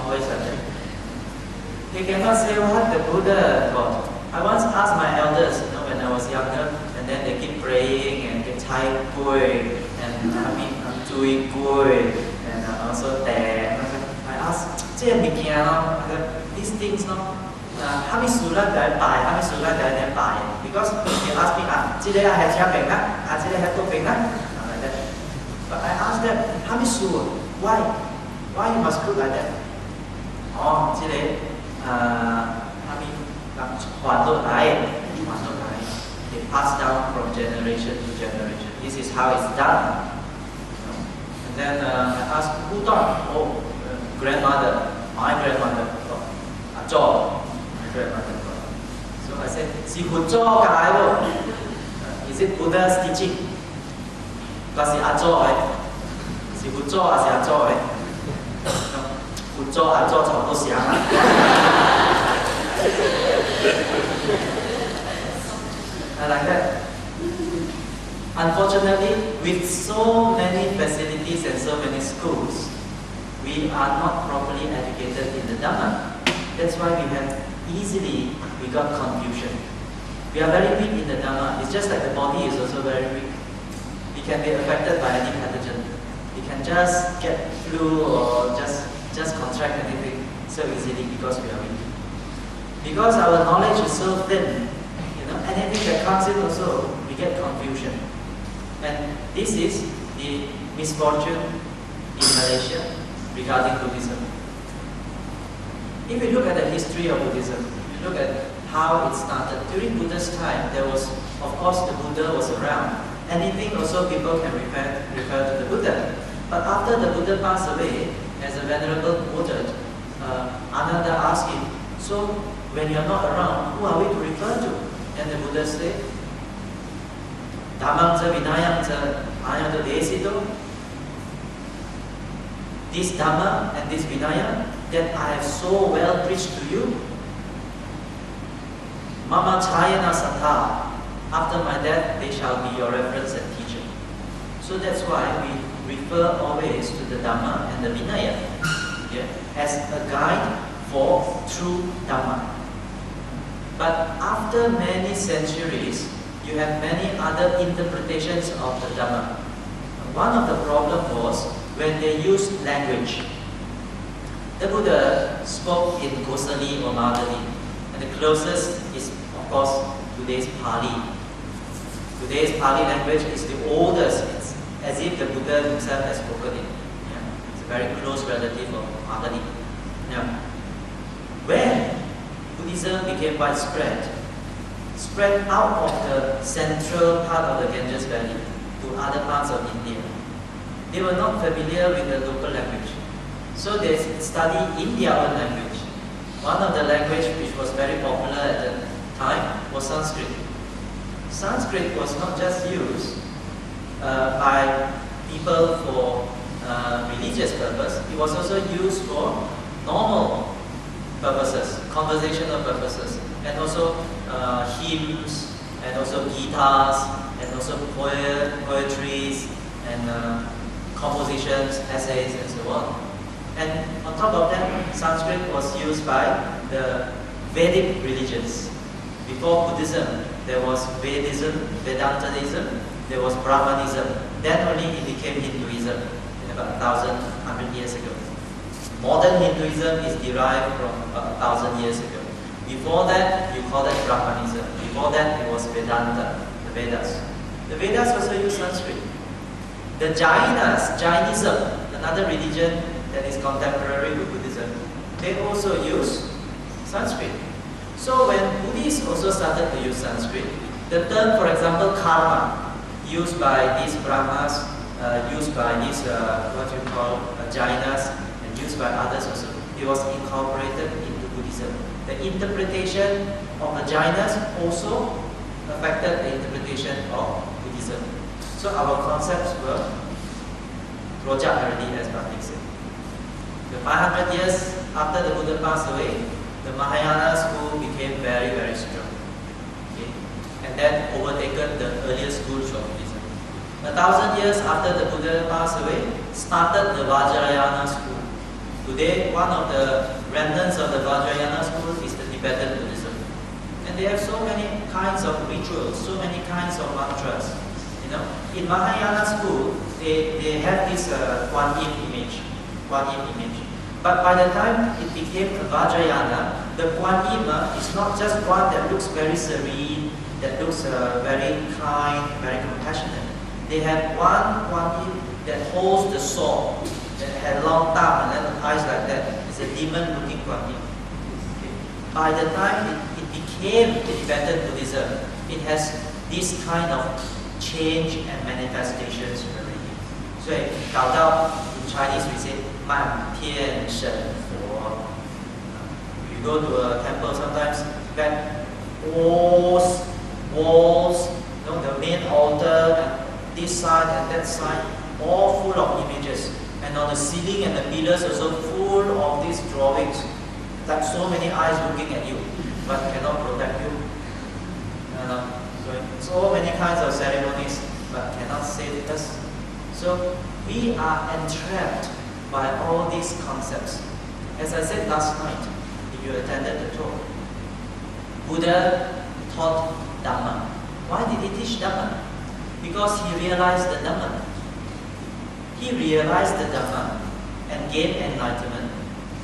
Always like that. They cannot say what the Buddha taught. I once asked my elders, when I was younger, and then they keep praying and get Thai Gui, and I'm doing Gui, and also there. I asked, these things, how many surah do I buy? How many surah do I buy? Because you ask me, today I have Chiapeng, today I have Topeng, like that. But I asked them, how many surah? Why you must put like that? Oh, today, they pass down from generation to generation. This is how it's done. And then I asked, who taught? Oh, grandmother, my grandmother. My grandmother. So I said, is it Buddha's teaching? Because I like that. Unfortunately, with so many facilities and so many schools, we are not properly educated in the Dhamma. That's why we got confusion. We are very weak in the Dhamma. It's just like the body is also very weak. We can be affected by any pathogen. We can just get flu or just contract anything so easily because we are weak. Because our knowledge is so thin, anything that comes in also, we get confusion. And this is the misfortune in Malaysia regarding Buddhism. If you look at the history of Buddhism, if you look at how it started, during Buddha's time, there was, of course, the Buddha was around. Anything also people can refer to the Buddha. But after the Buddha passed away, as a venerable quoted, Ananda asked him, so when you are not around, who are we to refer to? And the Buddha said, Dhammam ca vinayam ca ayam desito. This Dhamma and this Vinaya that I have so well preached to you, Mama Chayana Sata, after my death they shall be your reference and teacher. So that's why we refer always to the Dhamma and the Vinaya as a guide for true Dhamma. But after many centuries, you have many other interpretations of the Dhamma. One of the problems was when they used language. The Buddha spoke in Kosali or Madani, and the closest is, of course, today's Pali. Today's Pali language is the oldest. It's as if the Buddha himself has spoken it. It's a very close relative of Madani. When Buddhism became widespread, spread out of the central part of the Ganges Valley to other parts of India, they were not familiar with the local language. So they studied in their own language. One of the language which was very popular at the time was Sanskrit. Sanskrit was not just used by people for religious purpose, it was also used for normal purposes, conversational purposes, and also hymns, and also guitars, and also poetries, and compositions, essays, and so on. And on top of that, Sanskrit was used by the Vedic religions. Before Buddhism, there was Vedism, Vedantism, there was Brahmanism. Then only it became Hinduism in about 1,100 years ago. Modern Hinduism is derived from about 1,000 years ago. Before that, you call it Brahmanism. Before that, it was Vedanta, the Vedas. The Vedas also use Sanskrit. The Jainism, another religion that is contemporary with Buddhism, they also use Sanskrit. So when Buddhists also started to use Sanskrit, the term, for example, karma, used by these Brahmas, used by these, Jainas, and used by others also, it was incorporated into Buddhism. The interpretation of the Jainas also affected the interpretation of Buddhism. So our concepts were project already, as Bhante said. The 500 years after the Buddha passed away, the Mahayana school became very, very strong. Okay? And then overtaken the earlier schools of Buddhism. 1,000 years after the Buddha passed away, started the Vajrayana school. Today, one of the remnants of the Vajrayana school is the Tibetan Buddhism. And they have so many kinds of rituals, so many kinds of mantras. In Mahayana school, they have this Kuan Yin image. But by the time it became a Vajrayana, the Kuan Yin is not just one that looks very serene, that looks very kind, very compassionate. They have one Kuan Yin that holds the sword, that had long tongue and then eyes like that. It's a demon-looking Kuan Yin. Okay. By the time it became the Tibetan Buddhism, it has this kind of change and manifestations already. So, 搞到 in Chinese we say 满天神佛. You go to a temple sometimes, that walls, the main altar, and this side and that side, all full of images. And on the ceiling and the pillars also full of these drawings, like so many eyes looking at you, but cannot protect you. So many kinds of ceremonies, but cannot save us. So we are entrapped by all these concepts. As I said last night, if you attended the talk, Buddha taught Dhamma. Why did he teach Dhamma? Because he realized the Dhamma. He realized the Dhamma and gained enlightenment,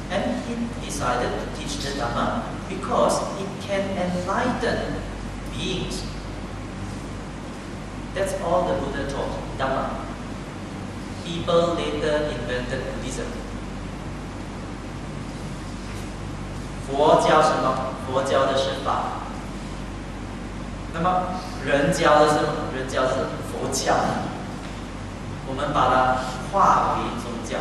and he decided to teach the Dhamma because it can enlighten beings. That's all the Buddha taught, Dhamma. People later invented Buddhism. 佛教什么？佛教的是法。那么人教的是什么？人教的是佛教。我们把它化为宗教。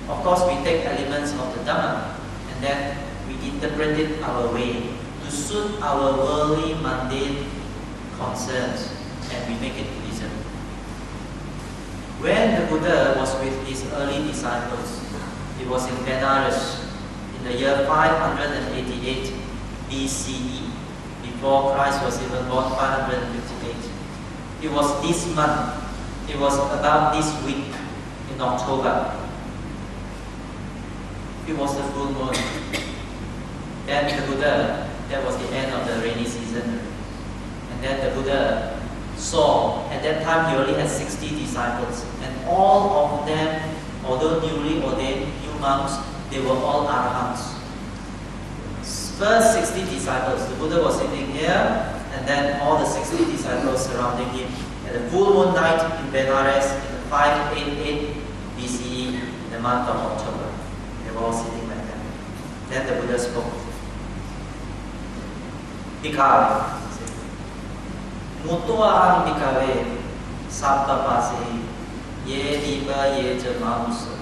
Of course, we take elements of the Dhamma and then we interpret it our way to suit our worldly, mundane concerns, and we make it Buddhism. When the Buddha was with his early disciples, it was in Benares in the year 588 BCE, before Christ was even born, 558. It was this month, it was about this week in October. It was the full moon. Then the Buddha, that was the end of the rainy season. And then the Buddha saw, at that time he only had 60 disciples. And all of them, although newly ordained new monks, they were all arahants. First 60 disciples, the Buddha was sitting here, and then all the 60 disciples surrounding him. At the full moon night in Benares in 588 BCE, in the month of October. They were all sitting like that. Then the Buddha spoke. Bhikkhave, Mutuaham bhikkhave, sabbapase, ye diva ye jamamusa.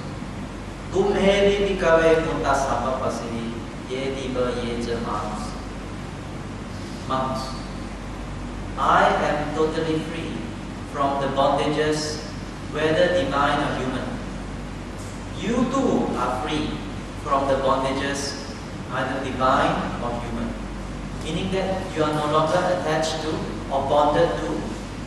Tumhe bhikkhave mutta sabbapase, ye diva ye jamamusa. Monks, I am totally free from the bondages, whether divine or human. You too are free from the bondages, either divine or human. Meaning that you are no longer attached to or bonded to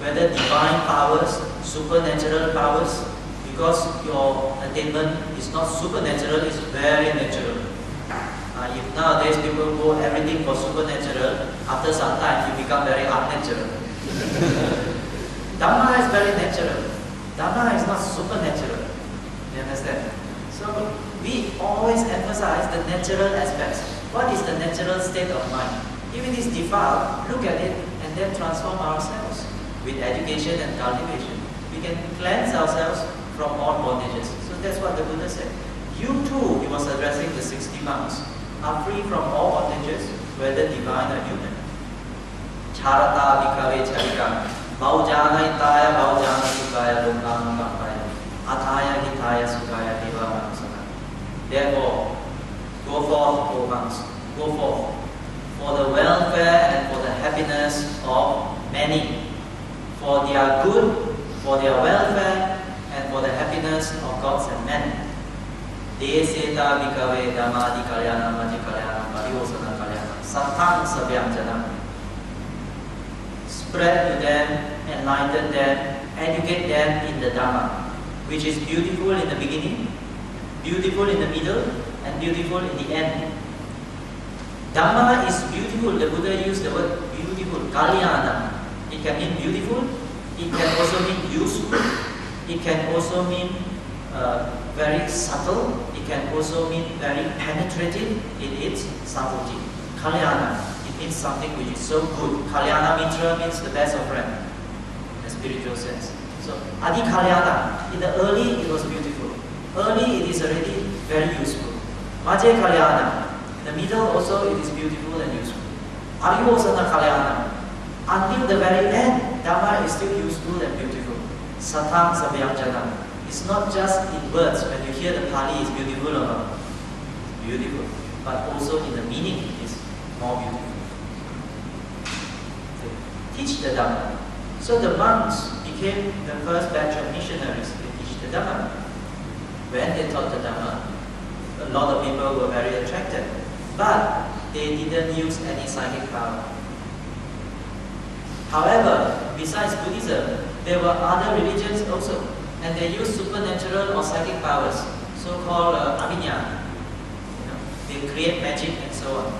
whether divine powers, supernatural powers, because your attainment is not supernatural, it's very natural. If nowadays people go everything for supernatural, after some time you become very unnatural. Dhamma is very natural. Dhamma is not supernatural. You understand? So we always emphasize the natural aspects. What is the natural state of mind? If it is defiled, look at it and then transform ourselves with education and cultivation. We can cleanse ourselves from all bondages. So that's what the Buddha said. You too, he was addressing the 60 monks, are free from all bondages, whether divine or human. Charata bhikkhave charika, Bhaujana hitaya bhaujana sukaya lokam kapaya, ataya hitaya sukaya deva manasana. Therefore, go forth, O monks, go forth, for the welfare and for the happiness of many, for their good, for their welfare, and for the happiness of gods and men. Deseta bhikkhave dhammadi kalyana maji kalyana pariyosana kalyana sattang sabhyamjanam. Spread to them, enlighten them, educate them in the Dhamma, which is beautiful in the beginning, beautiful in the middle, and beautiful in the end. Dhamma is beautiful. The Buddha used the word beautiful, kalyana. It can mean beautiful, it can also mean useful, it can also mean very subtle, it can also mean very penetrative in its subtlety. Kalyana, it means something which is so good. Kalyana mitra means the best of friend, in a spiritual sense. So, Adi Kalyana, in the early it was beautiful. Early it is already very useful. Maje Kalyana, in the middle also it is beautiful and useful. Ariyosana Kalyana, until the very end, Dhamma is still useful and beautiful. Sattang Sabhyamjana. It's not just in words, when you hear the Pali is beautiful or not. It's beautiful. But also in the meaning it is more beautiful. So, teach the Dhamma. So the monks became the first batch of missionaries to teach the Dhamma. When they taught the Dhamma, a lot of people were very attracted. But they didn't use any psychic power. However, besides Buddhism, there were other religions also. and they use supernatural or psychic powers, so-called avinya. They create magic and so on.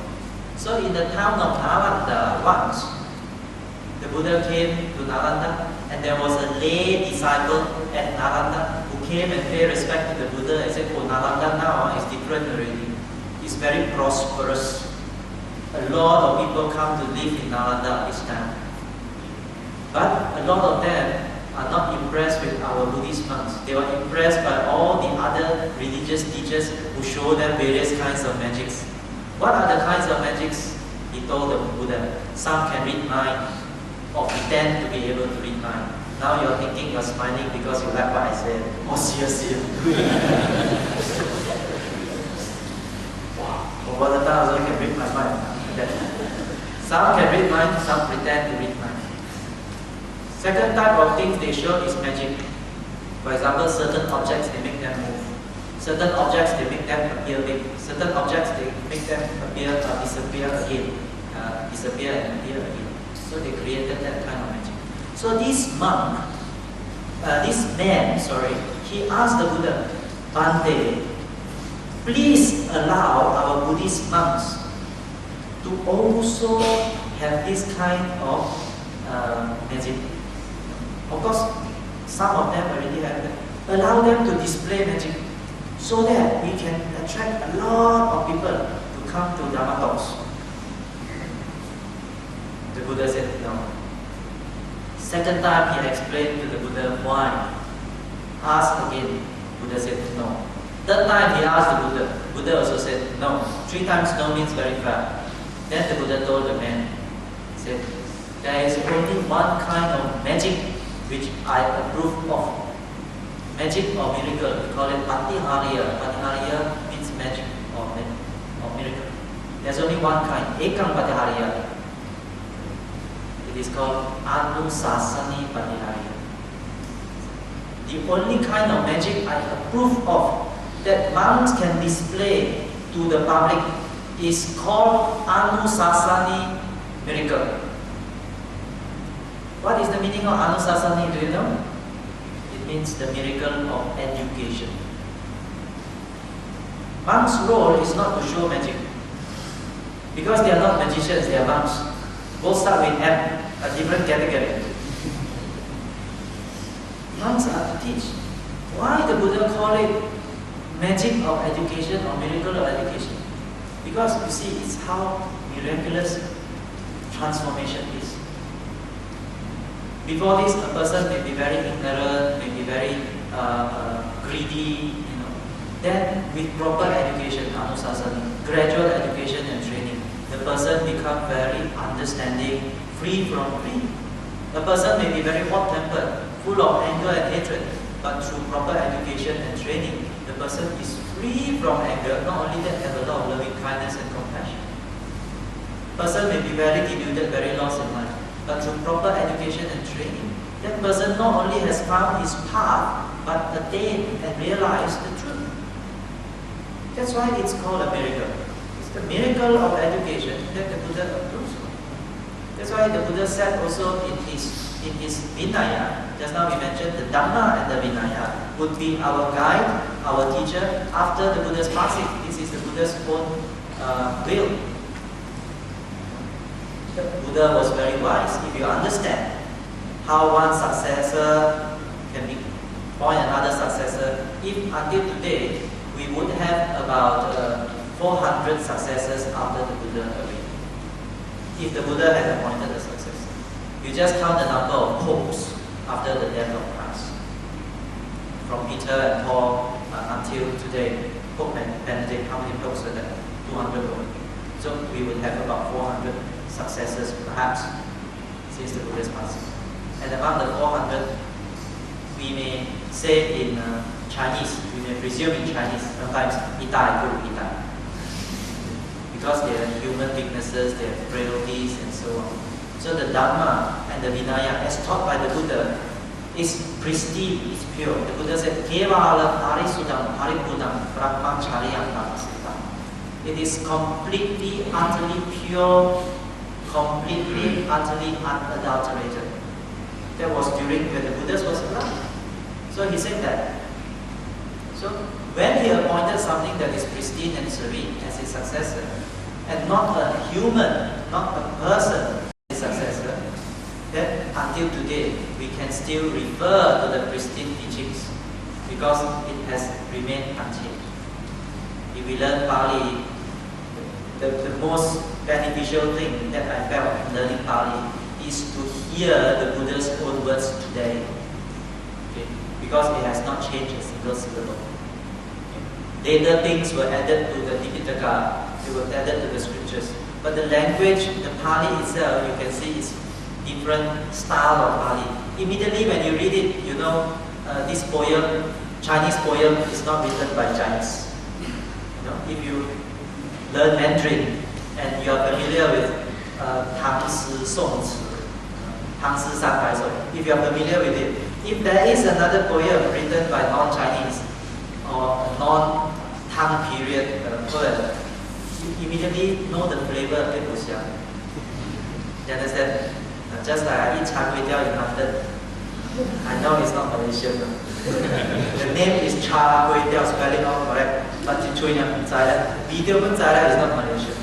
So in the town of Nalanda once, the Buddha came to Nalanda, and there was a lay disciple at Nalanda who came and paid respect to the Buddha and said, "Oh, Nalanda now is different already. It's very prosperous. A lot of people come to live in Nalanda this time. But a lot of them are not impressed with our Buddhist monks. They were impressed by all the other religious teachers who show them various kinds of magics. What are the kinds of magics?" He told the Buddha. Some can read mind or pretend to be able to read mind. Now you're thinking, you're smiling because you like what I said. Oh, seriously. Wow. Over the time also can read my mind. Some can read mind, some pretend to read mind. Second type of things they show is magic. For example, certain objects they make them move. Certain objects they make them appear big. Certain objects they make them appear disappear again. Disappear and appear again. So they created that kind of magic. So this man, he asked the Buddha, "Bhante, please allow our Buddhist monks to also have this kind of magic. Of course, some of them already have that. Allow them to display magic so that we can attract a lot of people to come to Dhamma talks." The Buddha said no. Second time he explained to the Buddha why. Asked again. Buddha said no. Third time he asked the Buddha. Buddha also said no. 3 times no means very far. Then the Buddha told the man, he said, "There is only one kind of magic which I approve of. Magic or miracle. We call it patihariya. Patihariya means magic or miracle. There's only one kind. Ekam patihariya. It is called anusasani patihariya. The only kind of magic I approve of that monks can display to the public is called anusasani miracle." What is the meaning of anusasani? Do you know? It means the miracle of education. Monks' role is not to show magic. Because they are not magicians, they are monks. Both start with M, a different category. Monks are to teach. Why the Buddha call it magic of education or miracle of education? Because you see, it's how miraculous transformation is. Before this, a person may be very ignorant, may be very greedy, Then, with proper education, anusasana, gradual education and training, the person becomes very understanding, free from greed. A person may be very hot-tempered, full of anger and hatred, but through proper education and training, the person is free from anger. Not only that, have a lot of loving kindness and compassion. Person may be very deluded, very lost in life, but through proper education and training, that person not only has found his path, but attained and realized the truth. That's why it's called a miracle. It's the miracle of education that the Buddha approves of. That's why the Buddha said also in his Vinaya, just now we mentioned the Dhamma and the Vinaya would be our guide, our teacher after the Buddha's passing. This is the Buddha's own will. The Buddha was very wise. If you understand how one successor can point another successor, if until today we would have about 400 successors after the Buddha already. If the Buddha had appointed a successor, you just count the number of popes after the death of Christ. From Peter and Paul until today, Pope Benedict, how many popes were there? 200 only. So we would have about 400 successors perhaps since the Buddha's passing. And among the 400, we may say in Chinese, we may presume in Chinese, sometimes because they have human weaknesses, they have frailties and so on. So the Dhamma and the Vinaya as taught by the Buddha is pristine, is pure. The Buddha said, Kevala parisudam paripudam brahmacharya parasitam. It is completely, utterly pure, completely, utterly unadulterated. That was during when the Buddha was alive. So he said that. So when he appointed something that is pristine and serene as his successor, and not a human, not a person as his successor, then until today we can still refer to the pristine teachings because it has remained unchanged. If we learn Pali, the most beneficial thing that I felt in learning Pali is to hear the Buddha's own words today. Okay? Because it has not changed a single syllable. Okay? Later things were added to the Tipitaka, they were added to the scriptures. But the language, the Pali itself, you can see is different style of Pali. Immediately when you read it, you know this poem, Chinese poem, is not written by Chinese. You know, if you learn Mandarin and you are familiar with Tang Si Song Ci, Tang Si San Bai Song, if you are familiar with it, if there is another poem written by non-Chinese or non-Tang period poet, you immediately know the flavor of it. You understand? Just like I eat char kway teow in London, I know it's not Malaysian. The name is char kway teow, spelling all correct, but video is not Malaysian.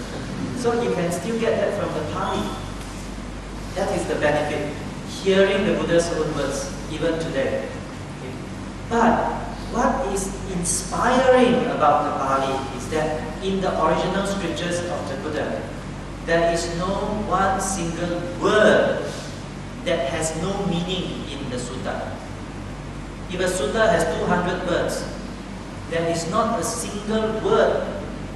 So you can still get that from the Pali. That is the benefit, hearing the Buddha's own words even today. Okay. But what is inspiring about the Pali is that in the original scriptures of the Buddha, there is no one single word that has no meaning in the sutta. If a sutta has 200 words, there is not a single word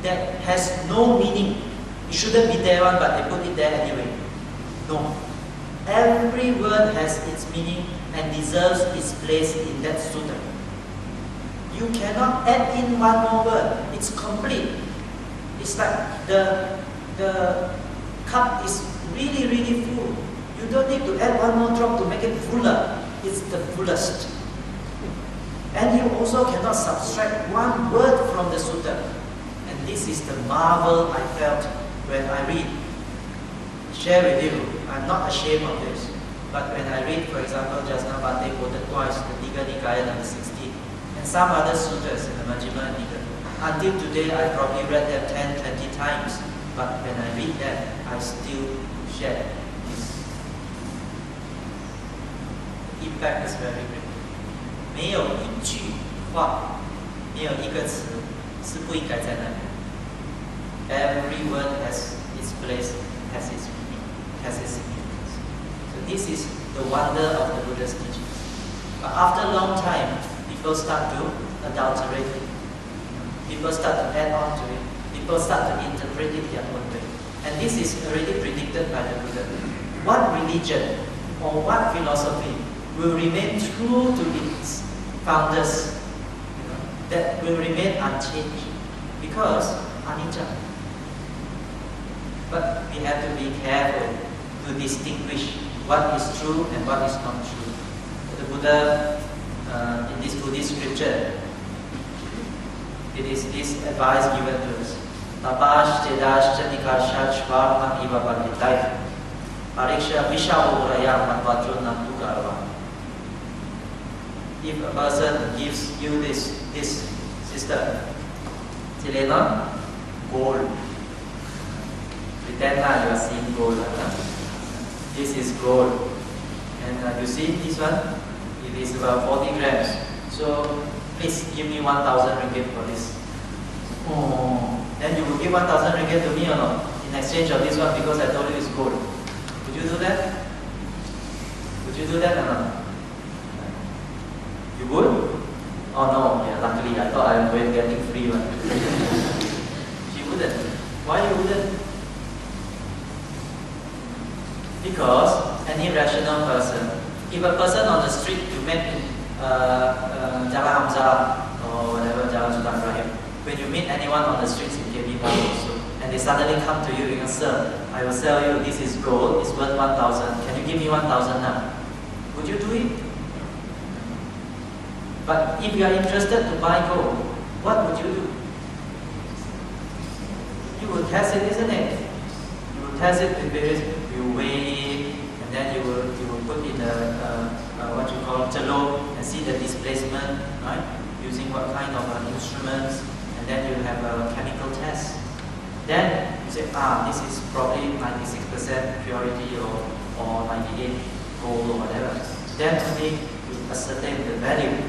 that has no meaning. It shouldn't be there one, but they put it there anyway. No. Every word has its meaning and deserves its place in that sutta. You cannot add in one more word. It's complete. It's like the cup is really, really full. You don't need to add one more drop to make it fuller. It's the fullest. And you also cannot subtract one word from the sutta. And this is the marvel I felt when I read. Share with you, I'm not ashamed of this. But when I read, for example, just now Bhante quoted twice the Digha Nikaya number 16, and some other sutras in the Majjhima Nikaya. Until today, I probably read them 10, 20 times. But when I read that, I still share this. The impact is very great. 没有一句话，没有一个词是不应该在那里。Every word has its place, has its meaning, has its significance. So this is the wonder of the Buddha's teaching. But after a long time, people start to adulterate it. People start to add on to it. People start to interpret it their own way. And this is already predicted by the Buddha. What religion or what philosophy will remain true to its founders, that will remain unchanged? Because anicca. But we have to be careful to distinguish what is true and what is not true. The Buddha, in this Buddhist scripture, it is this advice given to us. Tapash tedash chanikashach varnam iva panditay. Pariksha vishavoraya manvajunam tukarva. If a person gives you this sister, Tilena, gold. Pretend that you are seeing gold. This is gold. And you see this one? It is about 40 grams. So please give me 1,000 ringgit for this. Oh, then you will give 1,000 ringgit to me or not? In exchange of this one, because I told you it's gold. Would you do that? Would you do that or not? You would? Oh no, yeah, luckily I thought I was getting free one. She wouldn't. Why you wouldn't? Because any rational person, if a person on the street you met in Jalan Hamzah or whatever, Jalan Sultan Ibrahim, when you meet anyone on the streets in KB also, and they suddenly come to you and say, "Sir, I will sell you, this is gold, it's worth 1,000, can you give me 1,000 now?" Would you do it? But if you are interested to buy gold, what would you do? You will test it, isn't it? You will test it with various, you weigh it, and then you will put in what you call called cello, and see the displacement, right? Using what kind of instruments, and then you have a chemical test. Then you say, this is probably 96% purity or 98 gold or whatever. Then only you ascertain the value.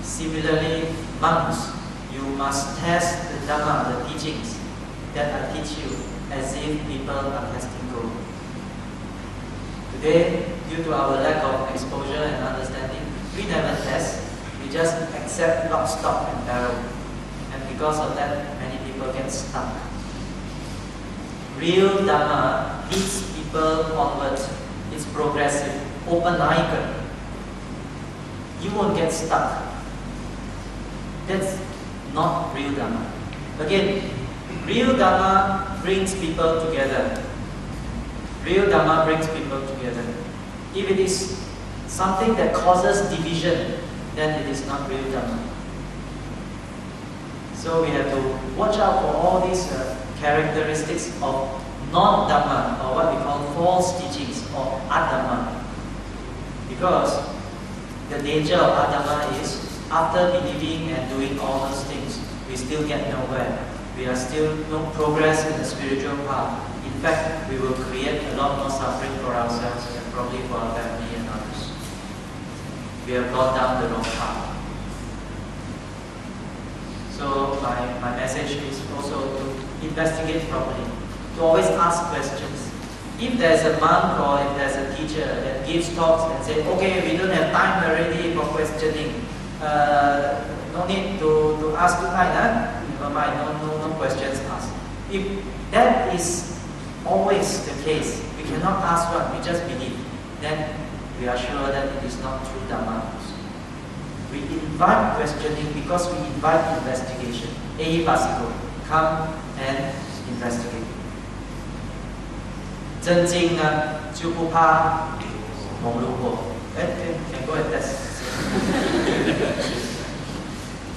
Similarly, monks, you must test the Dhamma, the teachings that I teach you, as if people are testing gold. Today, due to our lack of exposure and understanding, we never test. We just accept lock, stock, and barrel. And because of that, many people get stuck. Real Dhamma leads people onwards. It's progressive, open-eyed. You won't get stuck. That's not real Dhamma. Again, real Dhamma brings people together. Real Dhamma brings people together. If it is something that causes division, then it is not real Dhamma. So we have to watch out for all these characteristics of non-Dhamma, or what we call false teachings, or adhamma. Because the danger of adhamma is, after believing and doing all those things, we still get nowhere. We are still no progress in the spiritual path. In fact, we will create a lot more suffering for ourselves and probably for our family and others. We have gone down the wrong path. So my message is also to investigate properly, to always ask questions. If there's a monk or if there's a teacher that gives talks and says, okay, we don't have time already for questioning, no need to ask tonight, never mind, no questions asked. If that is always the case, we cannot ask one, we just believe, then we are sure that it is not true Dhamma. We invite questioning because we invite investigation. Ehi Pasiko, come and investigate. 真经呢就不怕蒙路过。Can go and test.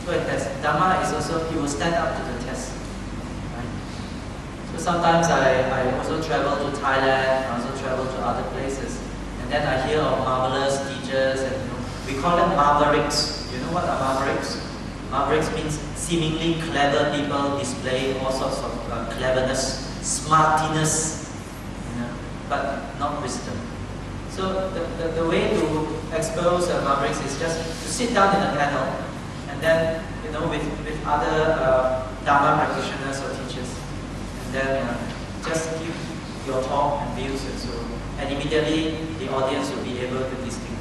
Go and test. Dhamma is also, you will stand up to the test. Right? So sometimes I also travel to Thailand, I also travel to other places, and then I hear of marvelous teachers, and we call them mavericks. You know what are mavericks? Mavericks means seemingly clever people display all sorts of cleverness, smartiness, but not wisdom. So the way to expose mavericks is just to sit down in a panel, and then with other Dhamma practitioners or teachers, and then just give your talk and views and so on. And immediately the audience will be able to distinguish.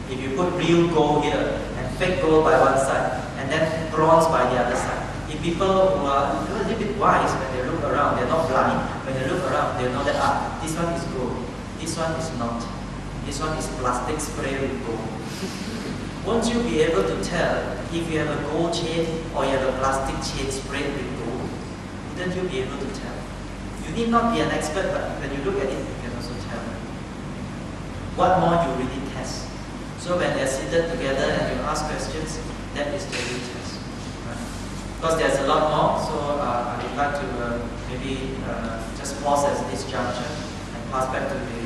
If you put real gold here and fake gold by one side, and then bronze by the other side, if people who are a little bit wise, when they look around, they're not blind, when they look around, they know that this one is gold, this one is not, this one is plastic spray with gold. Won't you be able to tell if you have a gold chain or you have a plastic chain sprayed with gold? Wouldn't you be able to tell? You need not be an expert, but when you look at it, you can also tell. What more you really test? So when they're seated together and you ask questions, that is the real test. Right? Because there's a lot more, so I would like to maybe just pause at this juncture and pass back to the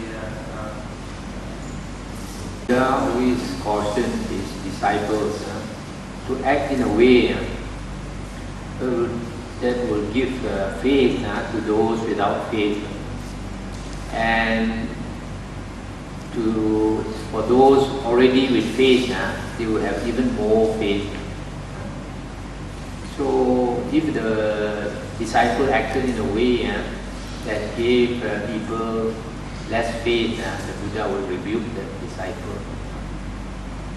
Buddha always cautioned his disciples to act in a way that will give faith to those without faith, and for those already with faith, they will have even more faith. So if the disciple acted in a way that gave people less faith, the Buddha will rebuke the disciple.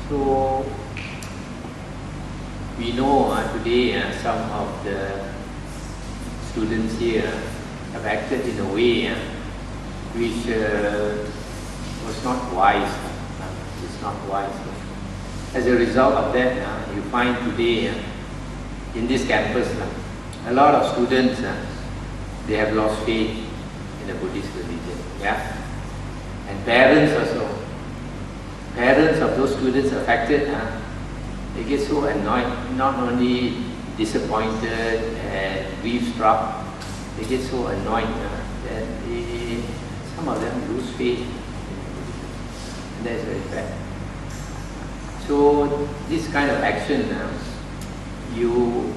So we know today some of the students here have acted in a way which was not wise. It's not wise. As a result of that, you find today in this campus, a lot of students they have lost faith in the Buddhist religion. Yeah, and parents also. Parents of those students affected, they get so annoyed, not only disappointed and grief-struck, they get so annoyed that some of them lose faith. And that's very bad. So this kind of action, you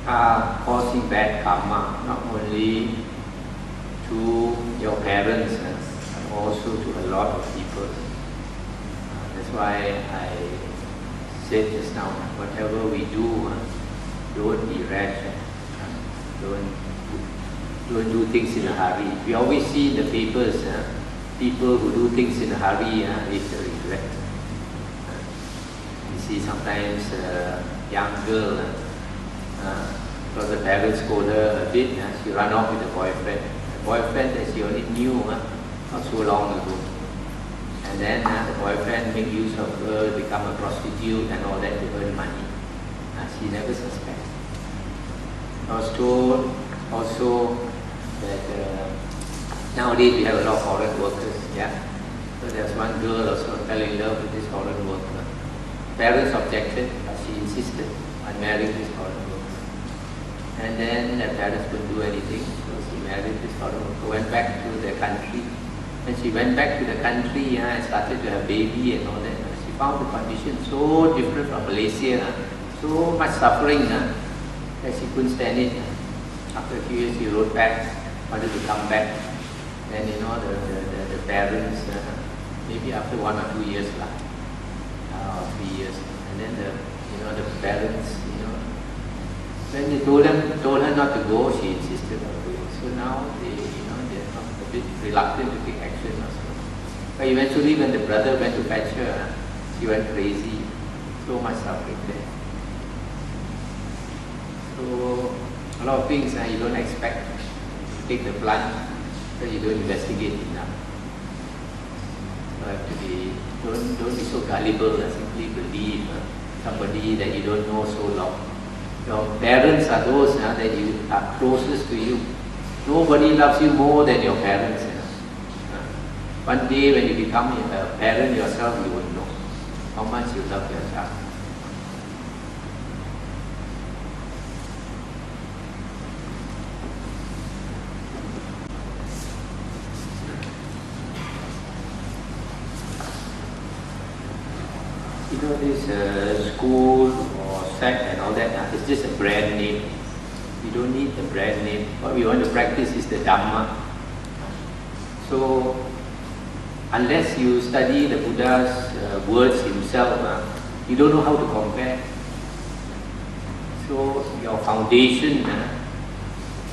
are causing bad karma, not only to your parents, but also to a lot of people. That's why I said just now, whatever we do, don't be rash. Don't do things in a hurry. We always see in the papers, people who do things in a hurry is a regret. You see sometimes a young girl, because the parents scold her a bit, she ran off with a boyfriend. A boyfriend that she only knew not so long ago. And then the boyfriend make use of her, become a prostitute and all that to earn money. She never suspects. I was told also that nowadays we have a lot of foreign workers. So there's one girl also fell in love with this foreign worker. Parents objected, but she insisted on marrying this foreign worker. And then the parents couldn't do anything, so she married this foreign worker, went back to the country. When she went back to the country and started to have baby and all that, she found the condition so different from Malaysia, so much suffering that she couldn't stand it. After a few years, she wrote back, wanted to come back. Then the parents, maybe after 1 or 2 years, or 3 years, and then the parents, when they told her not to go, she insisted on going. So now they're a bit reluctant to take action also. But eventually, when the brother went to fetch her, she went crazy. So much suffering there. So a lot of things you don't expect. You take the plunge, but you don't investigate enough. So have to be, don't be so gullible and simply believe somebody that you don't know so long. Your parents are those that you are closest to you. Nobody loves you more than your parents. One day when you become a parent yourself, you will know how much you love your child. This school or sect and all that, it's just a brand name. We don't need the brand name. What we want to practice is the Dhamma. So, unless you study the Buddha's words himself, you don't know how to compare. So, your foundation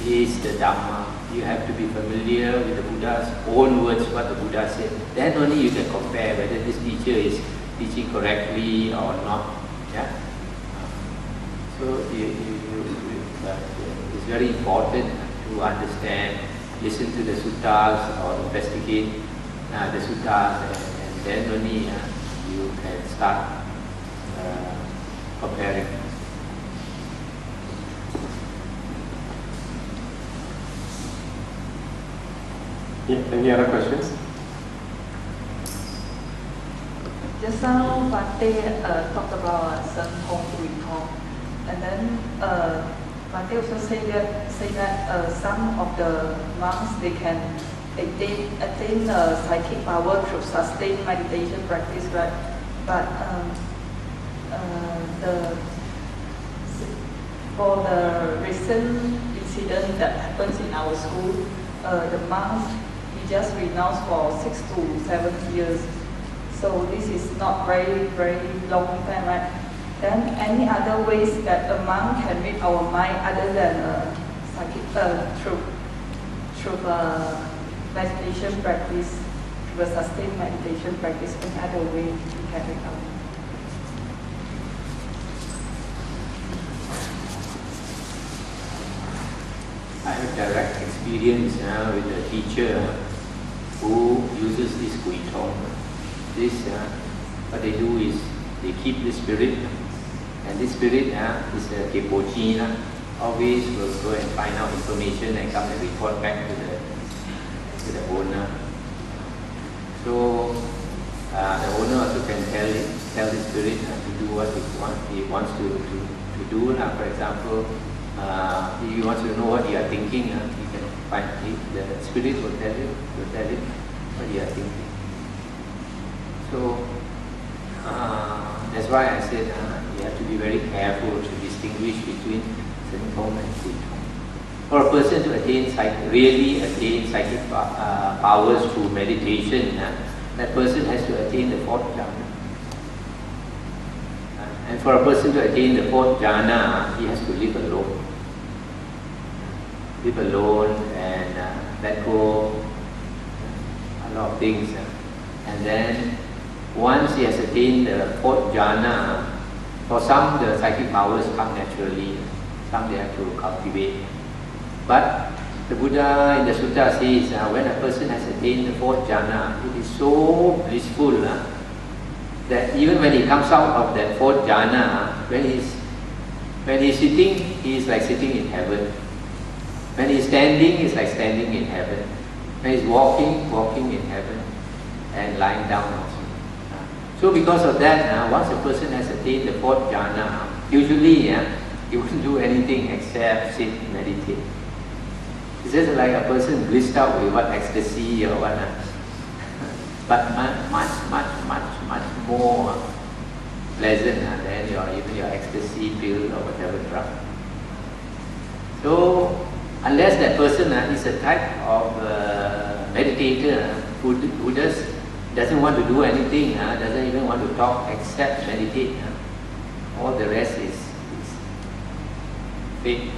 is the Dhamma. You have to be familiar with the Buddha's own words, what the Buddha said. Then only you can compare whether this teacher is teaching correctly or not. So it's very important to understand, listen to the suttas or investigate the suttas, and then only you can start comparing.
Any other questions?
Just now, Bhante talked about Sen Hong Hui, and then Bhante also say that some of the monks they can attain psychic power through sustained meditation practice, right? But for the recent incident that happens in our school, the monks he just renounced for 6 to 7 years. So this is not very long time, right? Then any other ways that a monk can read our mind other than through meditation practice, through a sustained meditation practice, any other way we can read our mind?
I have direct experience with a teacher who uses this Guitong. What they do is they keep the spirit, and this spirit is a kepochi, always will go and find out information and come and report back to the owner. So the owner also can tell the spirit to do what he wants to do. For example, if he wants to know what you are thinking, he can find the spirit will tell him what you are thinking. So that's why I said you have to be very careful to distinguish between symptom and symptom. For a person to really attain psychic powers through meditation, that person has to attain the fourth jhana. And for a person to attain the fourth jhana, he has to live alone. Live alone and let go a lot of things. And then once he has attained the fourth jhana, for some the psychic powers come naturally, some they have to cultivate. But the Buddha in the Sutta says when a person has attained the fourth jhana, it is so blissful that even when he comes out of that fourth jhana, when he's sitting, he is like sitting in heaven. When he's standing, he's like standing in heaven. When he's walking, walking in heaven, and lying down also. So because of that, once a person has attained the fourth jhana, usually he wouldn't do anything except sit and meditate. It's just like a person blissed out with what ecstasy or what, but much more pleasant than even your ecstasy pill or whatever drug. So unless that person is a type of meditator who doesn't want to do anything, doesn't even want to talk except meditate, all the rest is fake.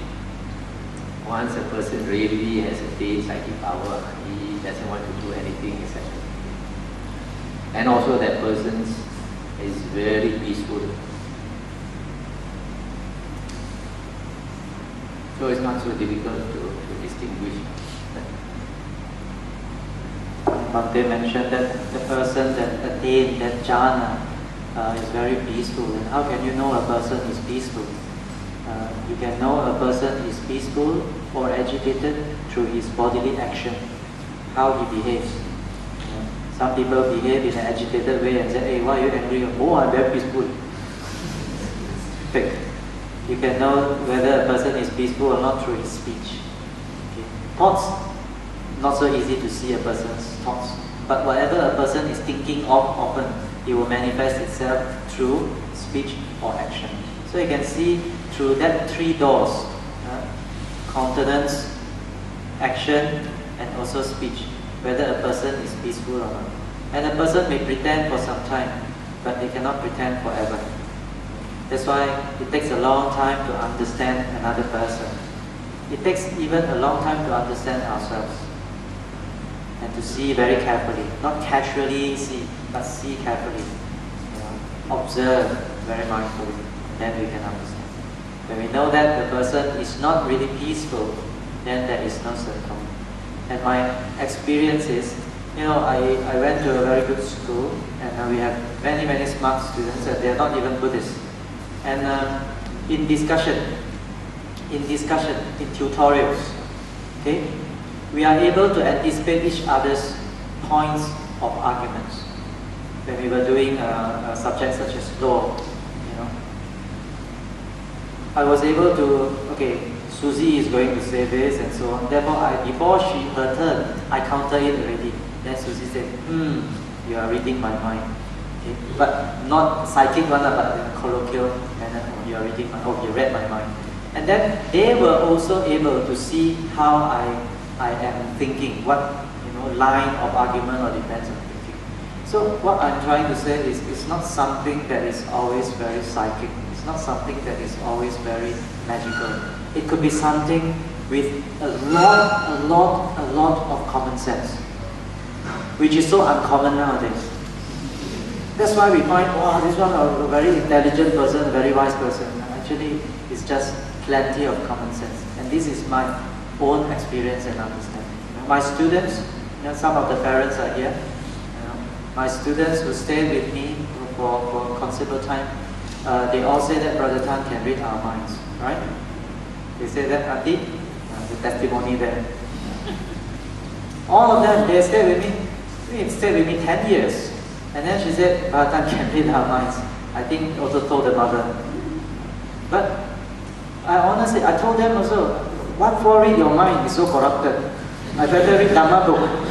Once a person really has attained psychic power, he doesn't want to do anything except meditate. And also that person is very peaceful. So it's not so difficult to distinguish.
Bhante mentioned that the person that attained that jhana is very peaceful. And how can you know a person is peaceful? You can know a person is peaceful or agitated through his bodily action, how he behaves. Some people behave in an agitated way and say, "Hey, why are you angry?" "Oh, I'm very peaceful." Fake. You can know whether a person is peaceful or not through his speech. Okay. Thoughts, not so easy to see a person's thoughts. But whatever a person is thinking of often, it will manifest itself through speech or action. So you can see through that three doors, countenance, action, and also speech, whether a person is peaceful or not. And a person may pretend for some time, but they cannot pretend forever. That's why it takes a long time to understand another person. It takes even a long time to understand ourselves. And to see very carefully, not casually see, but see carefully. Observe very mindfully, then we can understand. When we know that the person is not really peaceful, then there is no symptom. And my experience is, I went to a very good school, and we have many smart students, and they are not even Buddhists. And in discussion, in tutorials, okay, we are able to anticipate each other's points of arguments. When we were doing a subject such as law, I was able to, Susie is going to say this and so on. Therefore, before her turn, I counter it already. Then Susie said, you are reading my mind. Okay? But not psychic one, but in a colloquial manner. You are reading you read my mind. And then they were also able to see how I am thinking, what line of argument or defense I'm thinking. So what I'm trying to say is, it's not something that is always very psychic. It's not something that is always very magical. It could be something with a lot of common sense, which is so uncommon nowadays. That's why we find, this one a very intelligent person, a very wise person. Actually, it's just plenty of common sense. And this is my own experience and understanding. My students, some of the parents are here. My students who stay with me for considerable time, they all say that Brother Tan can read our minds, right? They say that, Auntie, the testimony there. All of them, they stay with me. They stayed with me 10 years. And then she said, Brother Tan can read our minds. I think also told the mother. But I told them also, what for read your mind is so corrupted? I better read Dhammavuddho.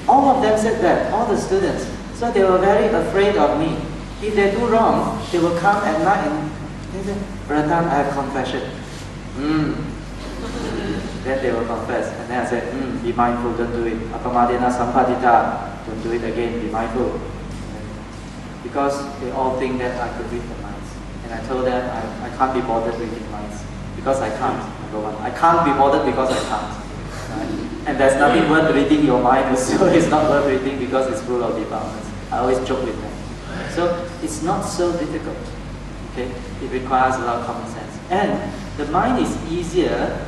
All of them said that, all the students. So they were very afraid of me. If they do wrong, they will come at night and they say, Brother Tan, I have confession. Then they will confess. And then I said, be mindful, don't do it. Apamadena sampadita, don't do it again, be mindful. Because they all think that I could read the minds. And I told them I can't be bothered reading minds. Because I can't, number one. I can't be bothered because I can't. Right? And there's nothing worth reading your mind also. It's not worth reading because it's full of defilements. I always joke with them. So it's not so difficult. Okay? It requires a lot of common sense. And the mind is easier,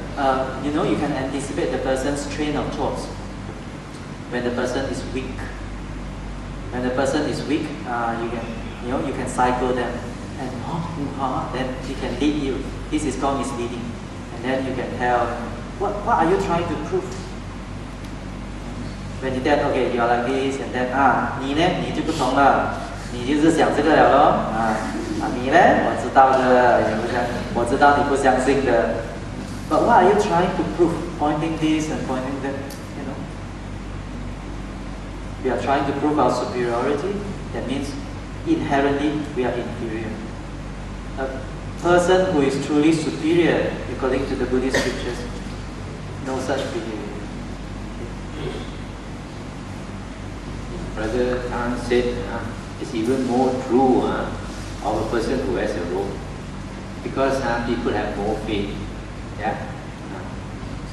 you can anticipate the person's train of thoughts when the person is weak. When the person is weak, you can cycle them and then he can lead you. This is called misleading. And then you can tell, what are you trying to prove? When you tell, okay, you are like this, and then, 你呢？你就不同了，你就是想这个了咯，你呢？我知道的，我知道你不相信的。But what are you trying to prove? Pointing this and pointing that, We are trying to prove our superiority. That means inherently we are inferior. A person who is truly superior, according to the Buddhist scriptures, no such behavior.
Brother Tan said it's even more true of a person who has a robe, because people have more faith. Yeah.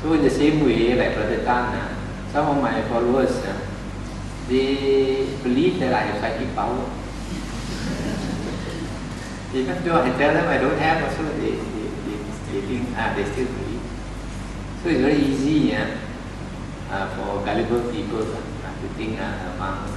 So in the same way, like Brother Tan, some of my followers, they believe that I have psychic power. Even though I tell them I don't have, also they think they still believe. So it's very easy for gullible people to think a monk